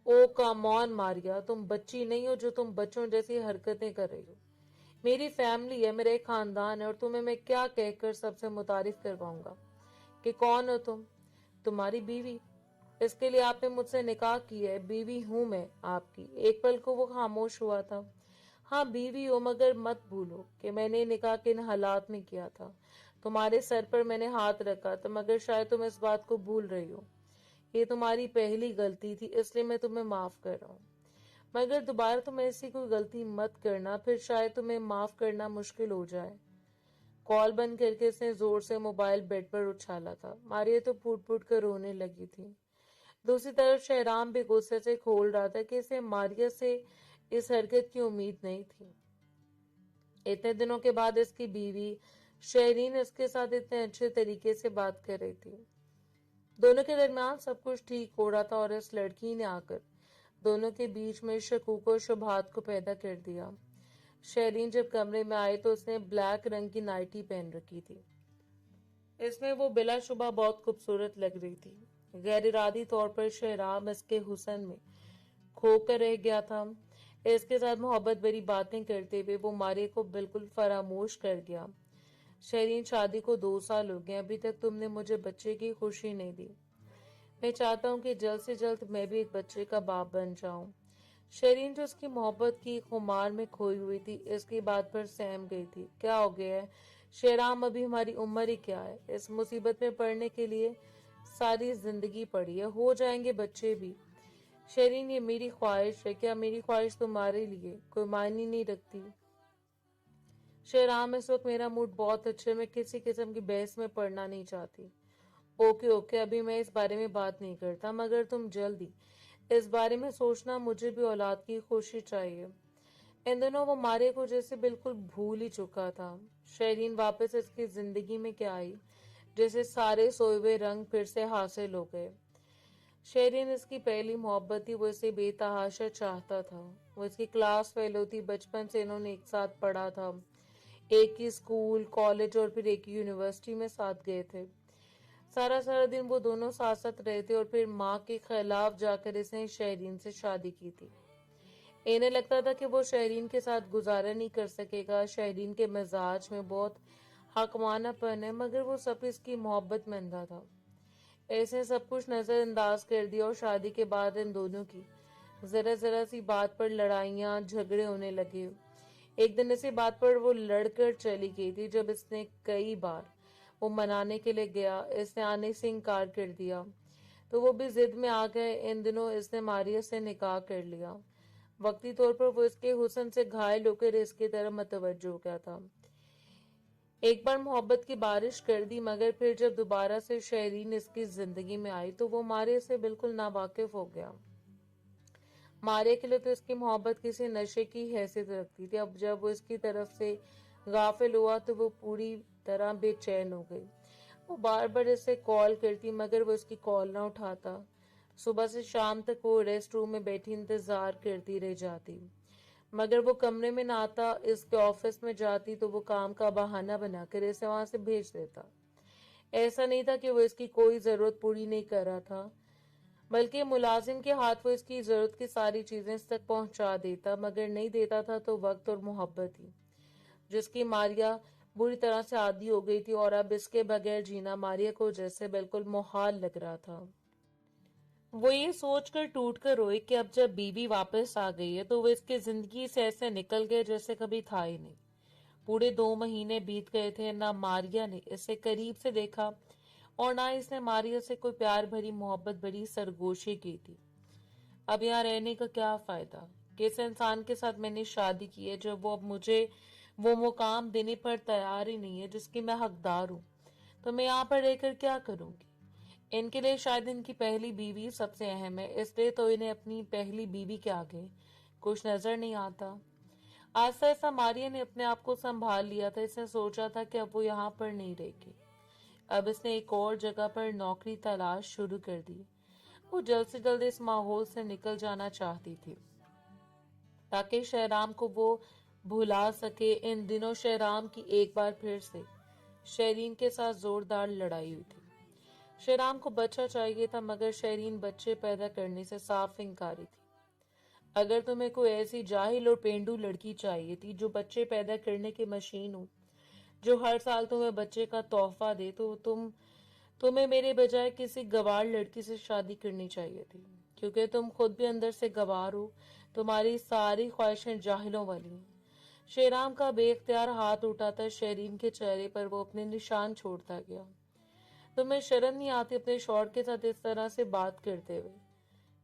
Speaker 1: ओ कम ऑन मारिया, तुम बच्ची नहीं हो जो तुम बच्चों जैसी हरकतें कर रही हो। मेरी फैमिली है, मेरा एक खानदान है और तुम्हें मैं क्या कहकर सबसे मुतारिफ करवाऊंगा कि कौन हो तुम? तुम्हारी बीवी। इसके लिए आपने मुझसे निकाह किया है। बीवी हूं मैं आपकी। एक पल को वो खामोश हुआ था। हाँ बीवी हो, मगर मत भूलो कि मैंने निकाह किन हालात में किया था। तुम्हारे सर पर मैंने हाथ रखा था, मगर शायद तुम इस बात को भूल रही हो। ये तुम्हारी पहली गलती थी, इसलिए मैं तुम्हें माफ कर रहा हूँ, मगर दोबारा तुम ऐसी कोई गलती मत करना, फिर शायद तुम्हें माफ करना मुश्किल हो जाए। कॉल बंद करके उसने जोर से मोबाइल बेड पर उछाला था। मारिया तो फूट फूट कर रोने लगी थी। दूसरी तरफ शहराम भी गुस्से से खोल रहा था कि इसे मारिया से इस हरकत की उम्मीद नहीं थी। इतने दिनों के बाद इसकी बीवी शहरीन इसके साथ इतने अच्छे तरीके से बात कर रही थी। दोनों के दरमियान सब कुछ ठीक हो रहा था और इस लड़की ने आकर दोनों के बीच में शकूक और शुबहात को पैदा कर दिया। शहरीन जब कमरे में आई तो उसने ब्लैक रंग की नाइटी पहन रखी थी। इसमें वो बिलाशुबा बहुत खूबसूरत लग रही थी। गैर इरादी तौर पर शहराम इसके हुस्न में खोकर रह गया था। इसके साथ मोहब्बत भरी बातें करते हुए वो मारिया को बिल्कुल फरामोश कर गया। शहरीन, शादी को 2 साल हो गए, अभी तक तुमने मुझे बच्चे की खुशी नहीं दी। मैं चाहता हूँ कि जल्द से जल्द मैं भी एक बच्चे का बाप बन जाऊं। शरीन जो उसकी मोहब्बत की खुमार में खोई हुई थी, इसकी बात पर सहम गई थी। क्या हो गया है शेराम, अभी हमारी उम्र ही क्या है? इस मुसीबत में पड़ने के लिए सारी जिंदगी पड़ी है, हो जाएंगे बच्चे भी। शरीन, ये मेरी ख्वाहिश है, क्या मेरी ख्वाहिश तुम्हारे लिए कोई मायने नहीं रखती? शेराम, इस वक्त मेरा मूड बहुत अच्छा है, मैं किसी किस्म की बहस में पड़ना नहीं चाहती। ओके ओके, अभी मैं इस बारे में बात नहीं करता, मगर तुम जल्दी इस बारे में सोचना, मुझे भी औलाद की खुशी चाहिए। इन दिनों वो मारे को जैसे बिल्कुल भूल ही चुका था। शहरीन वापस इसकी जिंदगी में क्या आई, जैसे सारे सोए हुए रंग फिर से हासिल हो गए। शहरीन इसकी पहली मोहब्बत थी, वो इसे बेतहाशा चाहता था। वो इसकी क्लास फेलो थी, बचपन से इन्होंने एक साथ पढ़ा था, एक ही स्कूल, कॉलेज और फिर एक ही यूनिवर्सिटी में साथ गए थे। सारा सारा दिन वो दोनों साथ साथ रहे थे और फिर माँ के खिलाफ जाकर इसने शहरीन से शादी की थी। इन्हें लगता था कि वो शहरीन के साथ गुजारा नहीं कर सकेगा। शहरीन के मिजाज में बहुत हकमानापन है, मगर वो सब इसकी मोहब्बत में अंधा था। ऐसे सब कुछ नजरअंदाज कर दिया और शादी के बाद इन दोनों की जरा जरा सी बात पर लड़ाइयां झगड़े होने लगे। एक दिन इसी बात पर वो लड़कर चली गई थी। जब इसने कई बार वो मनाने के लिए गया, इसने आने से इनकार कर दिया, तो वो भी जिद में आ गए। इन दिनों इसने मारिया से निकाह कर लिया। वक्ती तौर पर वो इसके हुस्न से घायल होकर इसकी तरफ मतवज्जो हो गया था। एक बार मोहब्बत की बारिश कर दी, मगर फिर जब दोबारा से शहरीन इसकी जिंदगी में आई तो वो मारिया से बिल्कुल नावाकिफ हो गया। मारिया के लिए तो इसकी मोहब्बत किसी नशे की हैसियत रखती थी। अब जब वो इसकी तरफ से गाफिल हुआ तो वो पूरी तरह बेचैन हो गई। वो बार बार इसे कॉल करती, मगर वो इसकी कॉल ना उठाता। सुबह से शाम तक वो रेस्ट रूम में बैठी इंतजार करती रह जाती, मगर वो कमरे में ना आता। इसके ऑफिस में जाती तो वो काम का बहाना बनाकर इसे वहां से भेज देता। ऐसा नहीं था कि वो इसकी कोई जरूरत पूरी नहीं कर रहा था, बल्कि मुलाजिम के हाथ वो इसकी जरूरत की सारी चीजें इस तक पहुंचा देता, मगर नहीं देता था तो वक्त और मोहब्बत ही, जिसकी मारिया बुरी तरह से आदी हो गई थी। और अब इसके बगैर जीना मारिया को जैसे बिल्कुल मुहाल लग रहा था। वो ये सोचकर टूट कर रोई कि अब जब बीवी वापस आ गई है तो वो इसकी जिंदगी से ऐसे निकल गए जैसे कभी था ही नहीं। पूरे 2 महीने बीत गए थे, ना मारिया ने इसे करीब से देखा और ना इसने मारिया से कोई प्यार भरी मोहब्बत भरी सरगोशी की थी। अब यहाँ रहने का क्या फायदा? किस इंसान के साथ मैंने शादी की है जो वो अब मुझे वो मुकाम देने पर तैयार ही नहीं है जिसकी मैं हकदार हूँ? तो मैं यहाँ पर रहकर क्या करूंगी? इनके लिए शायद इनकी पहली बीवी सबसे अहम है, इसलिए तो इन्हें अपनी पहली बीवी के आगे कुछ नजर नहीं आता। आस्ता आस्ता मारिया ने अपने आप को संभाल लिया था। इसने सोचा था कि अब वो यहाँ पर नहीं रहेगी। अब इसने एक और जगह पर नौकरी तलाश शुरू कर दी। वो जल्द से जल्द इस माहौल से निकल जाना चाहती थी ताकि शहराम को वो भुला सके। इन दिनों शहराम की एक बार फिर से शहरीन के साथ जोरदार लड़ाई हुई थी। शहराम को बच्चा चाहिए था, मगर शहरीन बच्चे पैदा करने से साफ इनकारी थी। अगर तुम्हें कोई ऐसी जाहिल और पेंडू लड़की चाहिए थी जो बच्चे पैदा करने की मशीन हो, जो हर साल तुम्हें बच्चे का तोहफा दे, तो तुम्हें मेरे बजाय किसी गवार लड़की से शादी करनी चाहिए थी, क्योंकि तुम खुद भी अंदर से गवार हो। तुम्हारी सारी ख्वाहिशें जाहिलों वाली हैं। शेराम का बेख्तियार हाथ उठाता शहरीन के चेहरे पर वो अपने निशान छोड़ता गया। तुम्हें शर्म नहीं आती अपने शौहर के साथ इस तरह से बात करते हुए?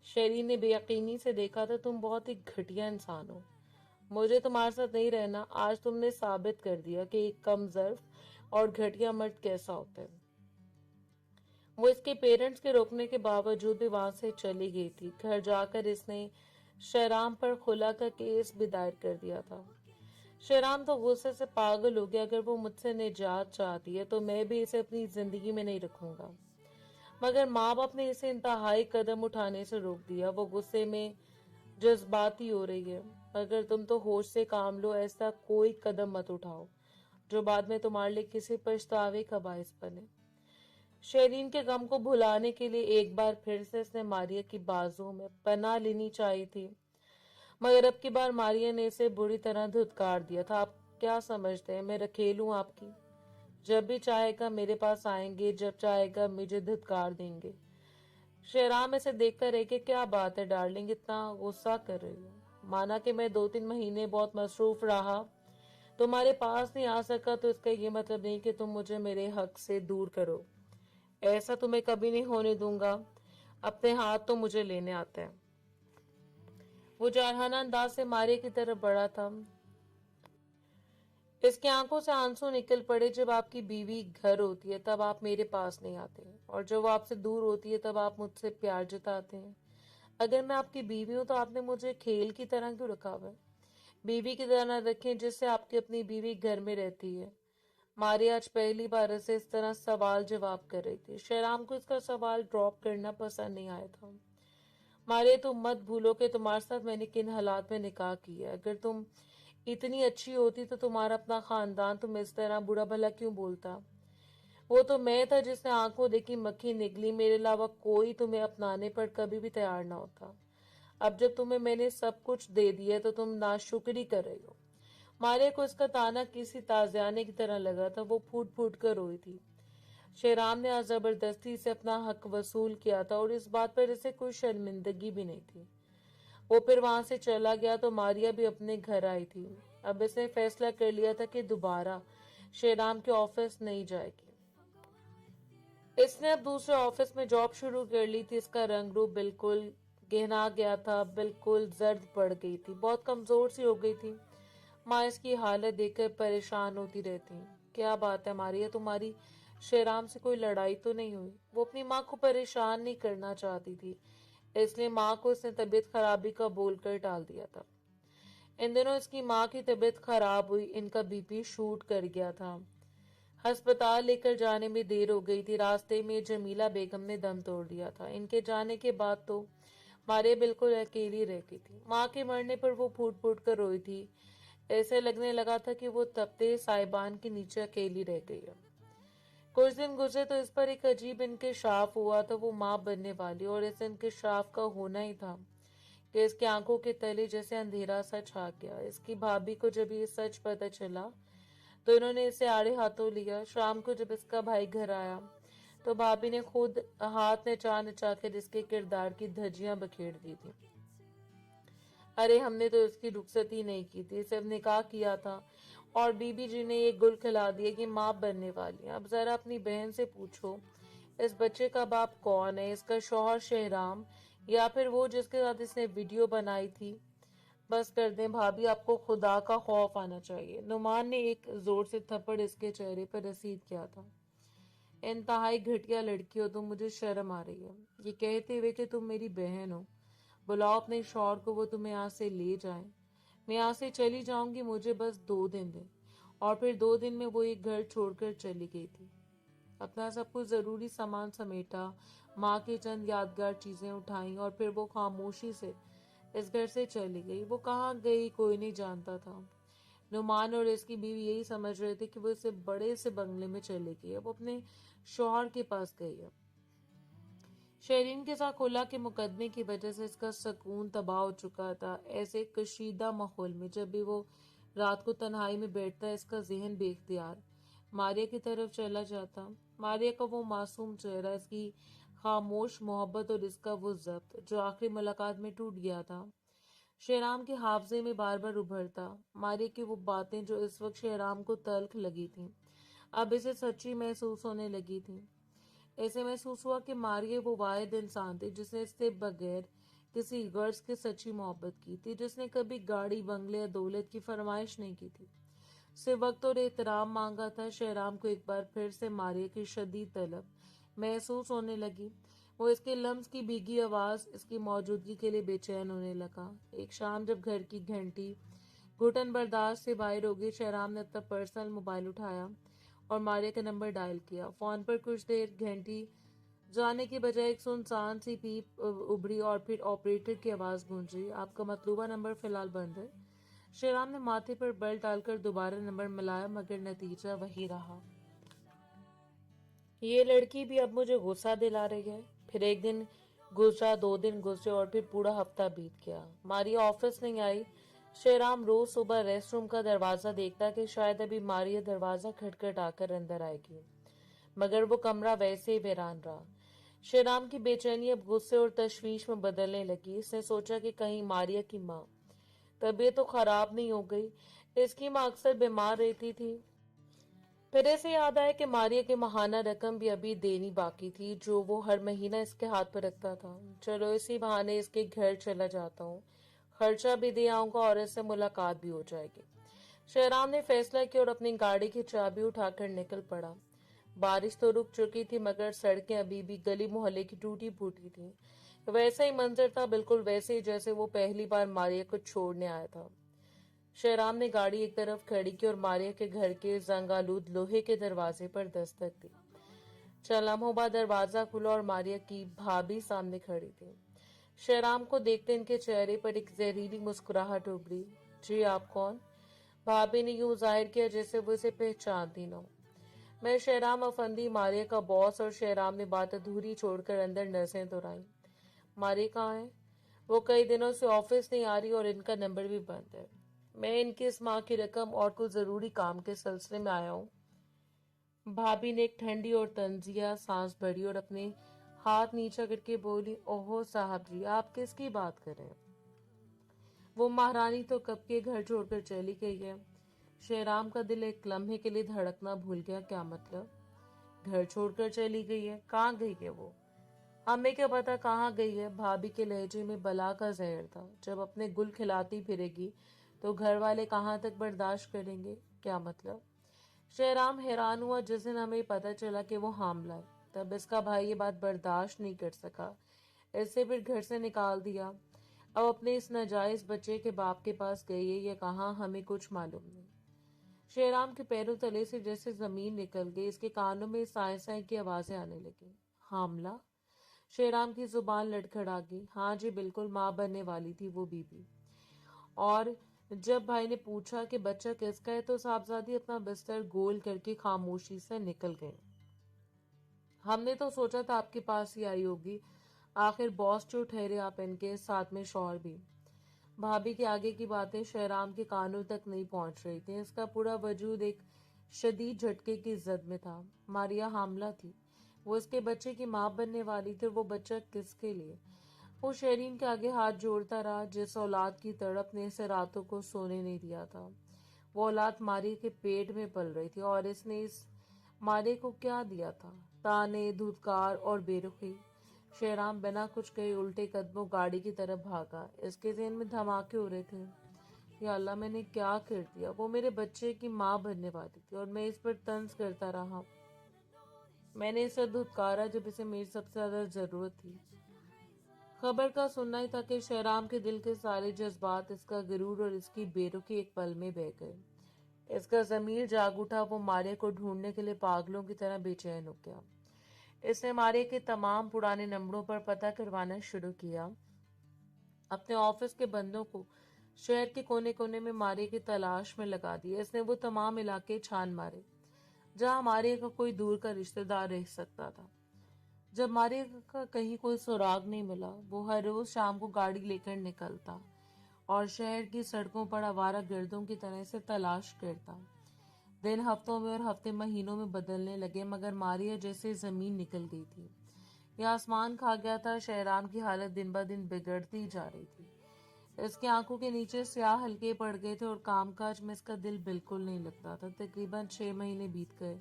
Speaker 1: शहरीन ने बेयकीनी से देखा था, तुम बहुत ही घटिया इंसान हो। मुझे तुम्हारे साथ नहीं रहना। आज तुमने साबित कर दिया कि एक कमजोर और घटिया मर्द कैसा होता है। वो इसके पेरेंट्स के रोकने के बावजूद भी वहां से चली गई थी। घर जाकर इसने शहराम पर खुला का केस भी दायर कर दिया था। शहराम तो गुस्से से पागल हो गया। अगर वो मुझसे निजात चाहती है तो मैं भी इसे अपनी जिंदगी में नहीं रखूंगा। मगर माँ बाप ने इसे इंतहाई कदम उठाने से रोक दिया। वो गुस्से में जज्बाती हो रही है। अगर तुम तो होश से काम लो, ऐसा कोई कदम मत उठाओ जो बाद में तुम्हारे लिए किसी पछतावे का बायस बने। शेरीन के गम को भुलाने के लिए एक बार फिर से इसने मारिया की बाजुओं में पनाह लेनी चाहिए थी, मगर अब की बार मारिया ने इसे बुरी तरह धुतकार दिया था। आप क्या समझते हैं मैं रखेल हूं आपकी? जब भी चाहेगा मेरे पास आएंगे, जब चाहेगा मुझे धुतकार देंगे। शेराम इसे देखकर रहे कि क्या बात है डार्लिंग, इतना गुस्सा कर रही हो? माना कि मैं 2-3 महीने बहुत मसरूफ रहा, तुम्हारे पास नहीं आ सका, तो इसका ये मतलब नहीं कि तुम मुझे मेरे हक से दूर करो। ऐसा तुम्हें कभी नहीं होने दूंगा। अपने हाथ तो मुझे लेने आता है। वो जारहाना अंदाज से मारिया की तरफ बढ़ा था। इसकी आंखों से आंसू निकल पड़े। जब आपकी बीवी घर होती है तब आप मेरे पास नहीं आते, और जब वो आपसे दूर होती है तब आप मुझसे प्यार जताते हैं। अगर मैं आपकी बीवी हूं तो आपने मुझे खेल की तरह क्यों रखा हुआ है? बीवी की तरह रखें जिससे आपकी अपनी बीवी घर में रहती है। मारिया आज पहली बार से इस तरह सवाल जवाब कर रही थी। शहराम को इसका सवाल ड्रॉप करना पसंद नहीं आया था। मारिया, तुम मत भूलो कि तुम्हारे साथ मैंने किन हालात में निकाह किया। अगर तुम इतनी अच्छी होती तो तुम्हारा अपना खानदान तुम इस तरह बुरा भला क्यों बोलता? वो तो मैं था जिसने आंखों देखी मक्खी निकली। मेरे अलावा कोई तुम्हें अपनाने पर कभी भी तैयार ना होता। अब जब तुम्हें मैंने सब कुछ दे दिया तो तुम नाशुक्री कर रही हो। मारिया को इसका ताना किसी ताजियाने की तरह लगा था। वो फूट फूट कर रोई थी। शेराम ने आज जबरदस्ती से अपना हक वसूल किया था और इस बात पर इसे कोई शर्मिंदगी भी नहीं थी। वो फिर वहां से चला गया तो मारिया भी अपने घर आई थी। अब इसने फैसला कर लिया था कि दोबारा शेराम के ऑफिस नहीं जाएगी। इसने अब दूसरे ऑफिस में जॉब शुरू कर ली थी। इसका रंग रूप बिल्कुल गहना गया था, बिल्कुल जर्द पड़ गई थी, बहुत कमजोर सी हो गई थी। माँ इसकी हालत देखकर परेशान होती रहती। क्या बात है मारिया, तुम्हारी शेराम से कोई लड़ाई तो नहीं हुई? वो अपनी माँ को परेशान नहीं करना चाहती थी, इसलिए माँ को इसने तबीयत खराबी का बोलकर टाल दिया था। इन दिनों इसकी माँ की तबीयत खराब हुई। इनका बीपी शूट कर गया था। अस्पताल लेकर जाने में देर हो गई थी। रास्ते में जमीला बेगम ने दम तोड़ दिया था। इनके जाने के बाद तो मारिया बिल्कुल अकेली रह गई थी। माँ के मरने पर वो फूट फूट कर रोई थी। ऐसे लगने लगा था कि वो तपते साइबान के नीचे अकेली रह गई है। कुछ दिन गुजरे तो इस पर एक अजीब इंकशाफ हुआ था। वो माँ बनने वाली, और इस इंकशाफ का होना ही था कि इसकी आंखों के तले जैसे अंधेरा सा छा गया। इसकी भाभी को जब ये सच पता चला तो इन्होंने इसे आड़े हाथों लिया। शाम को जब इसका भाई घर आया तो भाभी ने खुद हाथ नचा नचा कर इसके किरदार की धज्जियां बखेर दी थी। अरे हमने तो इसकी रुखसत ही नहीं की थी, सिर्फ निकाह किया था और बीबी जी ने ये गुल खिला दिया कि माँ बनने वाली है। अब जरा अपनी बहन से पूछो इस बच्चे का बाप कौन है? इसका शौहर शहराम, या फिर वो जिसके साथ इसने वीडियो बनाई थी? बस कर दें भाभी, आपको खुदा का खौफ आना चाहिए। नुमान ने एक जोर से थप्पड़ इसके चेहरे पर रसीद किया था। इंतहाई घटिया लड़की हो तुम, मुझे शर्म आ रही है ये कहते हुए कि तुम मेरी बहन हो। बुलाओ अपने शौहर को, वो तुम्हें यहाँ से ले जाए। मैं यहाँ से चली जाऊंगी, मुझे बस 2 दिन दे। और फिर 2 दिन में वो एक घर छोड़कर चली गई थी। अपना सब कुछ जरूरी सामान समेटा, माँ की चंद यादगार चीजें उठाई और फिर वो खामोशी से इस घर से चली गई। वो कहाँ गई कोई नहीं जानता था। नुमान और इसकी बीवी यही समझ रहे थे कि वो इसे बड़े से बंगले में चली गई है, वो अपने शौहर के पास गई है। शेरीन के साथ खुला के मुकदमे की वजह से इसका सुकून तबाह हो चुका था। ऐसे कशीदा माहौल में जब भी वो रात को तन्हाई में बैठता, इसका जहन बेख्तियार मारिया की तरफ चला जाता। मारिया का वो मासूम चेहरा, इसकी खामोश मोहब्बत और इसका वो जब्त जो आखिरी मुलाकात में टूट गया था, शेराम के हाफजे में बार बार उभरता। मारिया की वो बातें जो इस वक्त शेराम को तल्ख लगी थी, अब इसे सच्ची महसूस होने लगी थी। ऐसे महसूस हुआ कि मारिया वो वाहिद इंसान थी जिसने इससे बगैर किसी गर्ल्स की सच्ची मोहब्बत की थी जिसने कभी गाड़ी बंगले या दौलत की फरमाइश नहीं की थी, सिर्फ वक्त और एहतराम मांगा था। शहराम को एक बार फिर से मारिया की शदीद तलब महसूस होने लगी। वो इसके लम्स की भीगी आवाज, इसकी मौजूदगी के लिए बेचैन होने लगा। एक शाम जब घर की घंटी घुटन बर्दाश्त से बाहर हो गई, शहराम ने अपना पर्सनल मोबाइल उठाया और मारिया का नंबर डायल किया। फोन पर कुछ देर घंटी जाने के बजाय एक सुनसान सी पीप उभरी और फिर ऑपरेटर की आवाज गूंजी, आपका मतलूबा नंबर फिलहाल बंद है। शेराम ने माथे पर बल डालकर दोबारा नंबर मिलाया, मगर नतीजा वही रहा। ये लड़की भी अब मुझे गुस्सा दिला रही है। फिर एक दिन गुजरा, 2 दिन गुजरे और फिर पूरा हफ्ता बीत गया। मारिया ऑफिस नहीं आई। शेराम रोज सुबह रेस्ट रूम का दरवाजा देखता कि शायद अभी मारिया दरवाजा खटखटाकर अंदर आएगी, मगर वो कमरा वैसे ही वीरान रहा। शेराम की बेचैनी अब गुस्से और तशवीश में बदलने लगी। इसने सोचा कि कहीं मारिया की माँ तबीयत तो खराब नहीं हो गई। इसकी माँ अक्सर बीमार रहती थी। फिर ऐसे याद आया कि मारिया की माहाना रकम भी अभी देनी बाकी थी, जो वो हर महीना इसके हाथ पर रखता था। चलो इसी बहाने इसके घर चला जाता हूँ, खर्चा भी दे आऊंगा और इससे मुलाकात भी हो जाएगी। शहराम ने फैसला किया और अपनी गाड़ी की चाबी उठाकर निकल पड़ा। बारिश तो रुक चुकी थी, मगर सड़कें अभी भी गली मोहल्ले की टूटी फूटी थी। वैसा ही मंजर था, बिल्कुल वैसे ही जैसे वो पहली बार मारिया को छोड़ने आया था। शहराम ने गाड़ी एक तरफ खड़ी की और मारिया के घर के जंगालूद लोहे के दरवाजे पर दस्तक दी। चंद लम्हों बाद दरवाजा खुला और मारिया की भाभी सामने खड़ी थी। शहराम को देखते इनके चेहरे पर एक जहरीली मुस्कुराहट उभरी। जी आप कौन? भाभी ने यूं जाहिर किया जैसे वो इसे पहचानती न हो। मैं शहराम अफंदी, मारिया का बॉस। और शहराम ने बात अधूरी छोड़कर अंदर नसें दोहराई। मारिया कहाँ है? वो कई दिनों से ऑफिस नहीं आ रही और इनका नंबर भी बंद है। मैं इनकी इस माँ की रकम और कुछ जरूरी काम के सिलसिले में आया हूँ। भाभी ने एक ठंडी और तंजिया सांस भरी और अपने हाथ नीचा करके बोली, ओहो साहब जी, आप किसकी बात कर रहे हैं? वो महारानी तो कब के घर छोड़कर चली गई है। शेराम का दिल एक लम्हे के लिए धड़कना भूल गया। क्या मतलब? घर छोड़कर चली गई है? कहाँ गई है वो? हमें क्या पता कहाँ गई है। भाभी के लहजे में बला का जहर था। जब अपने गुल खिलाती फिरेगी तो घर वाले कहाँ तक बर्दाश्त करेंगे? क्या मतलब? शेराम हैरान हुआ जिस दिन हमें पता चला कि वो हामला है। तब इसका भाई ये बात बर्दाश्त नहीं कर सका, इसे फिर घर से निकाल दिया। अब अपने इस नाजायज बच्चे के बाप के पास गई है, ये कहाँ हमें कुछ मालूम नहीं। शेराम के पैरों तले से जैसे जमीन निकल गई। इसके कानों में साए साए की आवाजें आने लगी। हामला? शेराम की जुबान लड़खड़ा गई। हाँ जी बिल्कुल, माँ बनने वाली थी वो बीबी। और जब भाई ने पूछा कि बच्चा किसका है तो साहबजादी अपना बिस्तर गोल करके खामोशी से निकल गए। हमने तो सोचा था आपके पास ही आई होगी, आखिर बॉस जो ठहरे आप इनके, साथ में शौहर भी। भाभी के आगे की बातें शहराम के कानों तक नहीं पहुंच रही थी। इसका पूरा वजूद एक शदीद झटके की जद में था। मारिया हामला थी, वो इसके बच्चे की माँ बनने वाली थी। और वो बच्चा किसके लिए? वो शहरीन के आगे हाथ जोड़ता रहा, जिस औलाद की तड़प ने इसे रातों को सोने नहीं दिया था। वो औलाद मारिया के पेट में पल रही थी और इसने इस मारिया को क्या दिया था? ताने, धुतकार और बेरुखी। शेराम बिना कुछ कहे उल्टे कदमों गाड़ी की तरफ भागा। इसके ज़हन में धमाके हो रहे थे। या अल्लाह, मैंने क्या कर दिया? वो मेरे बच्चे की माँ बनने वाली थी और मैं इस पर तंज करता रहा। मैंने इसे धुतकारा जब इसे मेरी सबसे ज्यादा जरूरत थी। खबर का सुनना ही था कि शहराम के दिल के सारे जज्बात, इसका गुरूर और इसकी बेरुखी एक पल में बह गए। इसका जमीर जाग उठा। वो मारिया को ढूंढने के लिए पागलों की तरह बेचैन हो गया। इसने मारिया के तमाम पुराने नंबरों पर पता करवाना शुरू किया। अपने ऑफिस के बंदों को शहर के कोने कोने में मारिया की तलाश में लगा दिया। इसने वो तमाम इलाके छान मारे जहां मारिया का कोई दूर का रिश्तेदार रह सकता था। जब मारिया का कहीं कोई सुराग नहीं मिला, वो हर रोज शाम को गाड़ी लेकर निकलता और शहर की सड़कों पर आवारा गर्दों की तरह से तलाश करता। दिन हफ्तों में और हफ्ते महीनों में बदलने लगे, मगर मारिया जैसे जमीन निकल गई थी या आसमान खा गया था। शहराम की हालत दिन ब दिन बिगड़ती जा रही थी। इसकी आंखों के नीचे स्याह हल्के पड़ गए थे और कामकाज में इसका दिल बिल्कुल नहीं लगता था। तकरीबन 6 महीने बीत गए।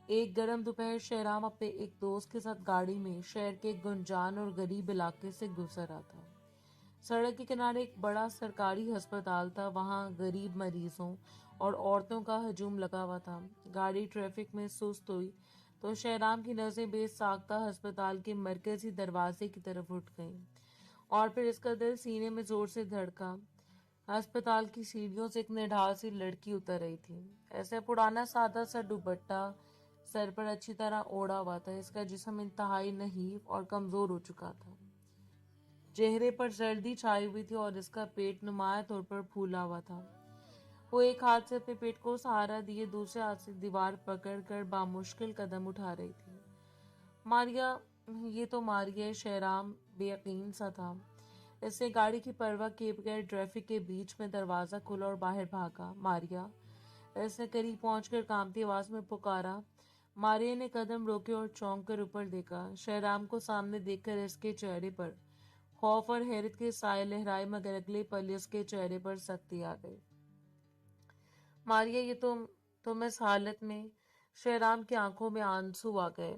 Speaker 1: एक गर्म दोपहर शेराम अपने एक दोस्त के साथ गाड़ी में शहर के एक गुंजान और गरीब इलाके से गुजर रहा था। सड़क के किनारे एक बड़ा सरकारी अस्पताल था। वहां गरीब मरीजों और औरतों का हजूम लगा हुआ था। गाड़ी ट्रैफिक में सुस्त हुई तो शेराम की नजरें बेसाख्ता अस्पताल के मरकजी दरवाजे की तरफ उठ गईं और फिर इसका दिल सीने में जोर से धड़का। अस्पताल की सीढ़ियों से एक निढाल सी लड़की उतर रही थी। ऐसे पुराना सादा सा दुपट्टा सर पर अच्छी तरह ओढ़ा हुआ था। इसका जिस्म इंतहाई नहीफ और कमजोर हो चुका था। चेहरे पर सर्दी छाई हुई थी और इसका पेट नुमाया तौर पर फूला हुआ था। वो एक हाथ से अपने पेट को सहारा दिए दूसरे हाथ से दीवार पकड़कर बामुश्किल कदम उठा रही थी। मारिया, ये तो मारिया। शेराम बेयकीन सा था। इसने गाड़ी की परवाह किए बगैर ट्रैफिक के बीच में दरवाजा खोला और बाहर भागा। मारिया, इसने करीब पहुंचकर कांपती आवाज में पुकारा। मारिया ने कदम रोके और चौंक कर ऊपर देखा। शेराम को सामने देखकर इसके चेहरे पर खौफ और हैरत के साए लहराए, मगर अगले पल इसके चेहरे पर सख्ती आ गई। मारिया, ये तुम इस हालत में? शेराम की आंखों में आंसू आ गए।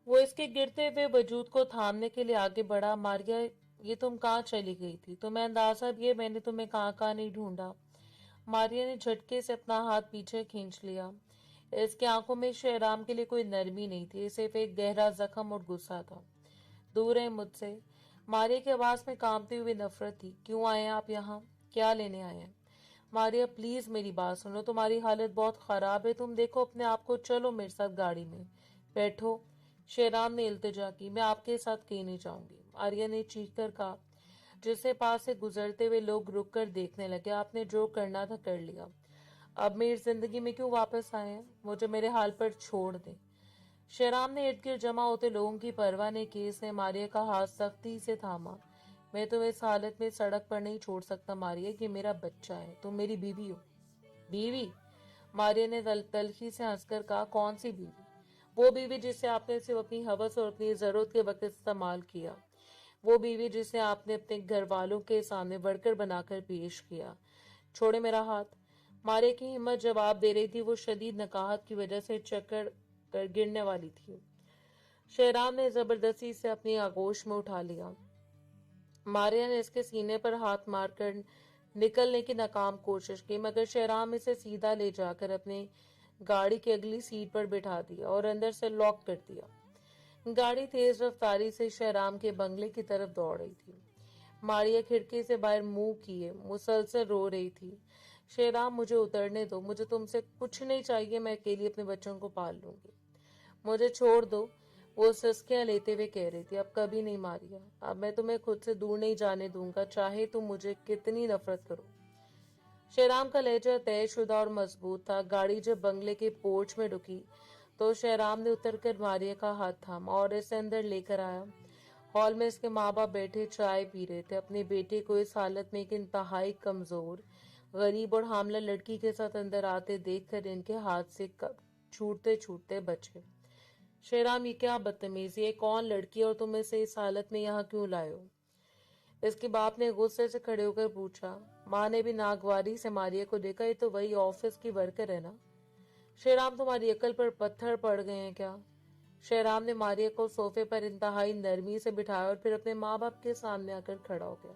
Speaker 1: वो इसके गिरते हुए वजूद को थामने के लिए आगे बढ़ा। मारिया, ये तुम कहाँ चली गई थी? तुम्हें अंदाजा भी है मैंने तुम्हें कहाँ कहाँ नहीं ढूंढा? मारिया ने झटके से अपना हाथ पीछे खींच लिया। इसकी आंखों में शेराम के लिए कोई नरमी नहीं थी, सिर्फ एक गहरा जख्म और गुस्सा था। दूर है मुझसे। मारिया की आवाज में कांपती हुई नफरत थी। क्यों आए आप यहाँ? क्या लेने आए हैं? मारिया, प्लीज मेरी बात सुनो। तुम्हारी हालत बहुत खराब है। तुम देखो अपने आप को। चलो मेरे साथ गाड़ी में बैठो। शेराम ने इल्तिजा की। मैं आपके साथ कहीं नहीं जाऊंगी, मारिया ने चीख कर कहा। जिससे पास से गुजरते हुए लोग रुक कर देखने लगे। आपने जो करना था कर लिया। अब मेरी जिंदगी में क्यों वापस आए हैं? मुझे मेरे हाल पर छोड़ दें। शेराम ने इर्द गिर्द जमा होते लोगों की परवाह नहीं की। इसने मारिया का हाथ सख्ती से थामा। मैं तुम्हें इस हालत में सड़क पर नहीं छोड़ सकता मारिया। कि मेरा बच्चा है, तुम मेरी बीवी हो। बीवी? मारिया ने तलखी से हंसकर कहा। कौन सी बीवी? वो बीवी जिसे आपने सिर्फ अपनी हवस और अपनी जरूरत के वक्त इस्तेमाल किया। वो बीवी जिसे आपने अपने घर वालों के सामने वर्कर बनाकर पेश किया। छोड़े मेरा हाथ। मारिया की हिम्मत जवाब दे रही थी। वो शदीद नकाहत की वजह से चक्कर कर गिरने वाली थी। शेराम ने जबरदस्ती से अपनी आगोश में उठा लिया। मारिया ने इसके सीने पर हाथ मारकर निकलने की नाकाम कोशिश की, मगर शेराम इसे सीधा ले जाकर अपने गाड़ी की अगली सीट पर बिठा दिया और अंदर से लॉक कर दिया। गाड़ी तेज रफ्तारी से शेराम के बंगले की तरफ दौड़ रही थी। मारिया खिड़की से बाहर मुंह किए मुसलसल रो रही थी। शेराम, मुझे उतरने दो। मुझे तुमसे कुछ नहीं चाहिए। मैं अकेली अपने बच्चों को पाल लूंगी। मुझे छोड़ दो। वो सिसकियां लेते हुए कह रही थी। अब कभी नहीं मारिया। अब मैं तुम्हें खुद से दूर नहीं जाने दूंगा, चाहे तुम मुझे कितनी नफरत करो। शेराम का लहजा तयशुदा और मजबूत था। गाड़ी जब बंगले के पोर्च में रुकी तो शेराम ने उतरकर मारिया का हाथ थामा और इसे अंदर लेकर आया। हॉल में इसके माँ बाप बैठे चाय पी रहे थे। अपने बेटे को इस हालत में एक इंतहाई कमजोर, गरीब और हामला लड़की के साथ अंदर आते देखकर इनके हाथ से छूटते छूटते बचे। शेराम, ये क्या बदतमीजी है? कौन लड़की है और तुम इसे इस हालत में यहाँ क्यों लाए हो? इसके बाप ने गुस्से से खड़े होकर पूछा। माँ ने भी नागवारी से मारिया को देखा। ये तो वही ऑफिस की वर्कर है ना? शेराम, तुम्हारी अकल पर पत्थर पड़ गए हैं क्या? शेराम ने मारिया को सोफे पर इंतहाई नरमी से बिठाया और फिर अपने माँ बाप के सामने आकर खड़ा हो गया।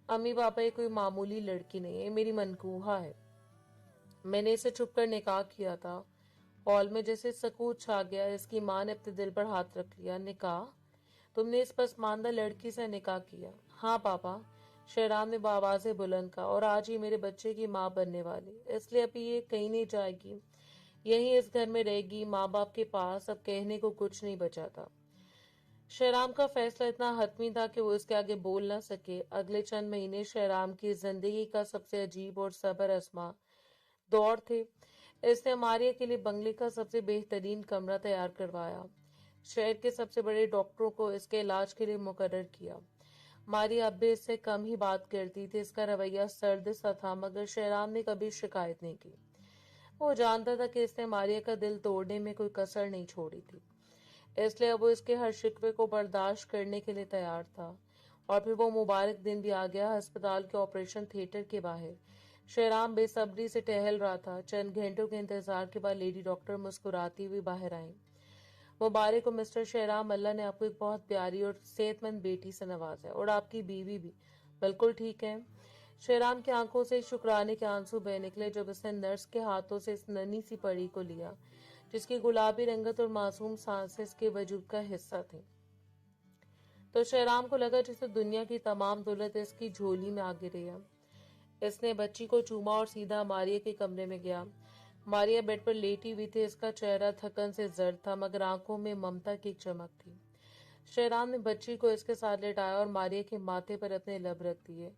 Speaker 1: अम्मी पापा, ये कोई मामूली लड़की नहीं है, मेरी मनकूहा है। मैंने इसे छुप कर निकाह किया था। हॉल में जैसे सकूत छा गया। इसकी माँ ने अपने दिल पर हाथ रख लिया। निकाह? तुमने इस पसमानदा लड़की से निकाह किया? हाँ पापा, शेराम ने आवाज़ें बुलंद कहा। और आज ही मेरे बच्चे की माँ बनने वाली, इसलिए अभी ये कहीं नहीं जाएगी, यहीं इस घर में रहेगी। माँ बाप के पास अब कहने को कुछ नहीं बचा था। शेराम का फैसला इतना हतमी था कि वो इसके आगे बोल ना सके। अगले चंद महीने शेराम की जिंदगी का सबसे अजीब और सबर आजमा दौर थे। इसने मारिया के लिए बंगले का सबसे बेहतरीन कमरा तैयार करवाया। शहर के सबसे बड़े डॉक्टरों को इसके इलाज के लिए मुकर्रर किया। मारिया अब भी इससे कम ही बात करती थी। इसका रवैया सर्द सा था, मगर शेराम ने कभी शिकायत नहीं की। वो जानता था कि इसने मारिया का दिल तोड़ने में कोई कसर नहीं छोड़ी थी, इसलिए अब वो इसके हर शिकवे को बर्दाश्त करने के लिए तैयार था। और फिर वो मुबारक दिन भी आ गया। अस्पताल के ऑपरेशन थिएटर के बाहर शेराम बेसब्री से टहल रहा था। चंद घंटों के इंतजार के बाद लेडी डॉक्टर मुस्कुराती हुई बाहर आई। मुबारक हो मिस्टर शेराम, अल्लाह ने आपको एक बहुत प्यारी और सेहतमंद बेटी से नवाजा है, और आपकी बीवी भी बिल्कुल ठीक है। शेराम की आंखों से शुक्राने के आंसू बह निकले जब उसने नर्स के हाथों से इस नन्ही सी परी को लिया, जिसकी गुलाबी रंगत और मासूम सांसें इसके वजूद का हिस्सा थी। तो शेराम को लगा जैसे दुनिया की तमाम दौलत इसकी झोली में आ गिरी है। इसने बच्ची को चूमा और सीधा मारिया के कमरे में गया। मारिया बेड पर लेटी हुई थी। इसका चेहरा थकन से जर्द था, मगर आंखों में ममता की एक चमक थी। शेराम ने बच्ची को इसके साथ लेटाया और मारिया के माथे पर अपने लब रख दिए।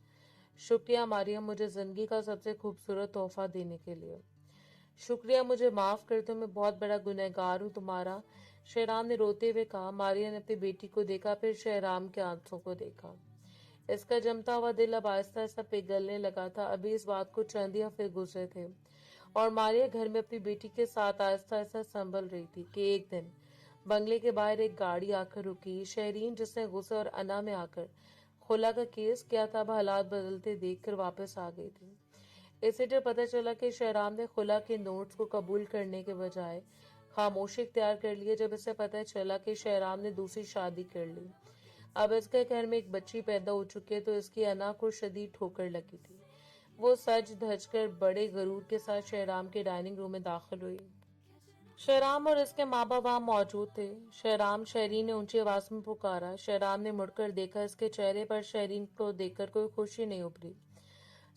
Speaker 1: शुक्रिया मारिया, मुझे जिंदगी का सबसे खूबसूरत तोहफा देने के लिए। शुक्रिया, मुझे माफ कर दो, मैं बहुत बड़ा गुनहगार हूँ तुम्हारा, शेराम ने रोते हुए कहा। मारिया ने अपनी बेटी को देखा, फिर शेराम के आंसू को देखा। इसका जमता हुआ दिल अब आहिस्ता आहिस्ता पिघलने लगा था। अभी इस बात को चंद ही हफ्ते गुजरे थे और मारिया घर में अपनी बेटी के साथ आहिस्ता आहिस्ता संभल रही थी कि एक दिन बंगले के बाहर एक गाड़ी आकर रुकी। शहरीन, जिसने गुस्से और अना में आकर खुला का केस किया था, अब हालात बदलते देखकर वापस आ गई थी। इससे जब पता चला कि शहराम ने खुला के नोट्स को कबूल करने के बजाय खामोशी इख्तियार कर लिया, जब इसे पता चला कि शहराम ने दूसरी शादी कर ली, अब इसके घर में एक बच्ची पैदा हो चुकी है, तो इसकी अना को शदीद ठोकर लगी थी। वो सज धज कर बड़े गरूर के साथ शहराम के डाइनिंग रूम में दाखिल हुई। शहराम और इसके माँ बाप वहां मौजूद थे। शहराम, शहरीन ने ऊंची आवाज में पुकारा। शहराम ने मुड़कर देखा। इसके चेहरे पर शहरीन को देखकर कोई खुशी नहीं उभरी,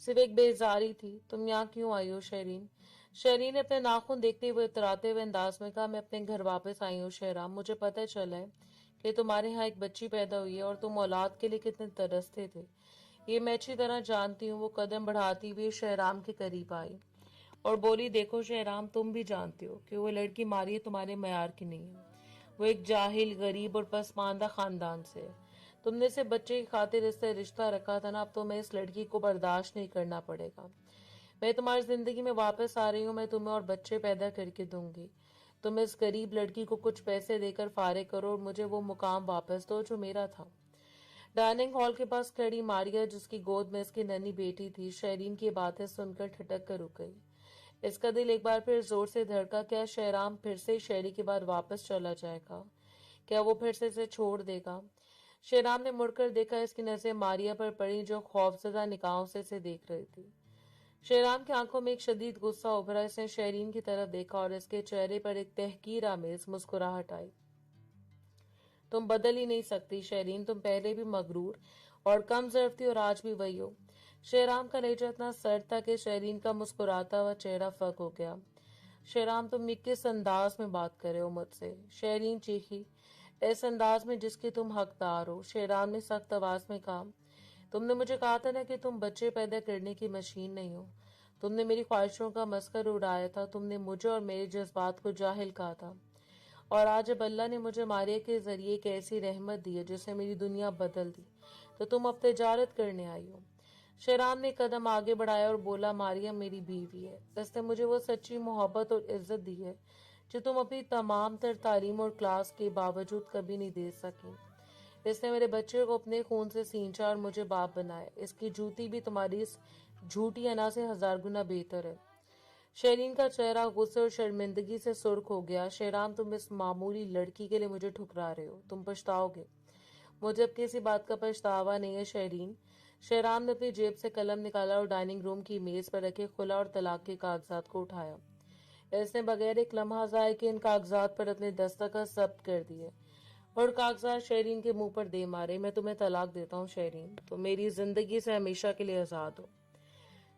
Speaker 1: सिर्फ एक बेजारी थी। तुम यहाँ क्यों आई हो शहरीन? शहरीन ने अपने नाखून देखते हुए इतराते हुए अंदाज में कहा, मैं अपने घर वापस आई हूँ शहराम। मुझे पता चला है कि तुम्हारे यहाँ एक बच्ची पैदा हुई है और तुम औलाद के लिए कितने तरसते थे, ये मैं अच्छी तरह जानती हूँ। वो कदम बढ़ाती हुई शहराम के करीब आई और बोली, देखो शहराम, तुम भी जानते हो कि वो लड़की मारिया तुम्हारे मयार की नहीं है। वो एक जाहिल, गरीब और पसमानदा खानदान से है। तुमने से बच्चे की खातिर इससे रिश्ता रखा था ना, अब तुम्हें इस लड़की को बर्दाश्त नहीं करना पड़ेगा। मैं तुम्हारी जिंदगी में वापस आ रही हूँ। मैं तुम्हें और बच्चे पैदा करके दूंगी। तुम इस गरीब लड़की को कुछ पैसे देकर फारिग करो और मुझे वो मुकाम वापस दो जो मेरा था। डाइनिंग हॉल के पास खड़ी मारिया, जिसकी गोद में इसकी नन्ही बेटी थी, शहरीन की बातें सुनकर ठिठक कर रुक गई। इसका दिल एक बार फिर जोर से धड़का। क्या शहराम फिर से शहरी के बाद वापस चला जाएगा? क्या वो फिर से इसे छोड़ देगा? शहराम ने मुड़कर देखा। इसकी नजरें मारिया पर पड़ी, जो खौफजदा निगाहों से इसे देख रही थी। शहराम की आंखों में एक शदीद गुस्सा उभरा। इसने शहरीन की तरफ देखा और इसके चेहरे पर एक तहकीर आमेज मुस्कुराहट आई। तुम बदल ही नहीं सकती शहरीन, तुम पहले भी मगरूर और कम ज़र्फ थी और आज भी वही हो। शहराम का लहजा इतना सर्द था कि शहरीन का मुस्कुराता हुआ चेहरा फक हो गया। शहराम, तुम किस अंदाज में बात कर रहे हो मुझसे? शहरीन चीखी। इस अंदाज में जिसके तुम हकदार हो, शहराम ने सख्त आवाज में कहा। तुमने मुझे कहा था ना कि तुम बच्चे पैदा करने की मशीन नहीं हो। तुमने मेरी ख्वाहिशों का मस्कर उड़ाया था। तुमने मुझे और मेरे जज्बात को जाहिल कहा था। और आज जब अल्लाह ने मुझे मारिया के जरिए एक ऐसी रहमत दी है जिसने मेरी दुनिया बदल दी, तो तुम अब तिजारत करने आई हो। शहराम ने कदम आगे बढ़ाया और बोला, मारिया मेरी बीवी है। इसने मुझे वो सच्ची मोहब्बत और इज्जत दी है जो तुम अपनी तमाम तर तालीम और क्लास के बावजूद कभी नहीं दे सकी। इसने मेरे बच्चे को अपने खून से सींचा और मुझे बाप बनाया। इसकी जूती भी तुम्हारी इस झूठी अना से 1000 गुना बेहतर है। शहरीन का चेहरा गुस्से और शर्मिंदगी से सुर्ख हो गया। शहराम, तुम इस मामूली लड़की के लिए मुझे ठुकरा रहे हो, तुम पछताओगे। मुझे अब किसी बात का पछतावा नहीं है शहरीन। शहराम ने अपनी जेब से कलम निकाला और डाइनिंग रूम की मेज पर रखे खुला और तलाक के कागजात को उठाया। इसने बगैर एक लम्हा जाए कि इन कागजात पर अपने दस्तखत जब्त कर दिए और कागजात शहरीन के मुंह पर दे मारे। मैं तुम्हें तलाक देता हूँ शहरीन, तुम मेरी जिंदगी से हमेशा के लिए आजाद हो।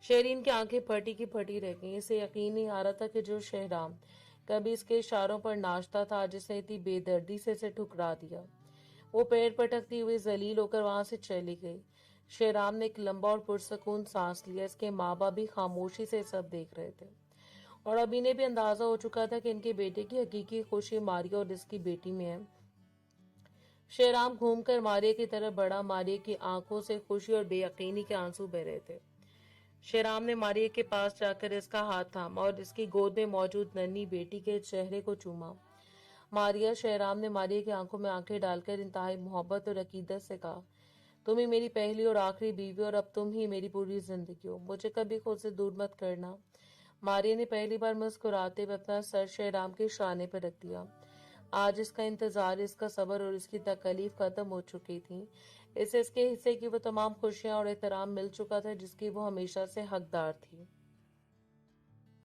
Speaker 1: शहरीन की आंखें फटी की फटी रह गईं। इसे यकीन नहीं आ रहा था कि जो शहराम कभी इसके इशारों पर नाचता था, आज इसने इतनी बेदर्दी से इसे ठुकरा दिया। वो पैर पटकती हुई जलील होकर वहां से चली गई। शहराम ने एक लंबा और पुरसकून सांस लिया। इसके माँ बाप भी खामोशी से सब देख रहे थे और अब इन्हें भी अंदाजा हो चुका था कि इनके बेटे की हकीकी खुशी मारिया और इसकी बेटी में है। शहराम घूमकर मारिया की तरफ बढ़ा। मारिया की आंखों से खुशी और बेयकीनी के आंसू बह रहे थे। शहराम ने मारिया के पास जाकर इसका हाथ थामा और इसकी गोद में मौजूद नन्ही बेटी के चेहरे को चूमा। मारिया, शहराम ने मारिया की आंखों में आंखें डालकर इंतहाई मोहब्बत और अकीदत से कहा, तुम ही मेरी पहली और आखिरी बीवी और अब तुम ही मेरी पूरी जिंदगी हो। मुझे कभी खुद से दूर मत करना। मारिया ने पहली बार मुस्कुराते हुए अपना सर शहराम के शाने पर रख दिया। आज इसका इंतजार, इसका सब्र और इसकी तकलीफ खत्म हो चुकी थी। इसे इसके हिस्से की वो तमाम खुशियां और एहतराम मिल चुका था जिसकी वो हमेशा से हकदार थी।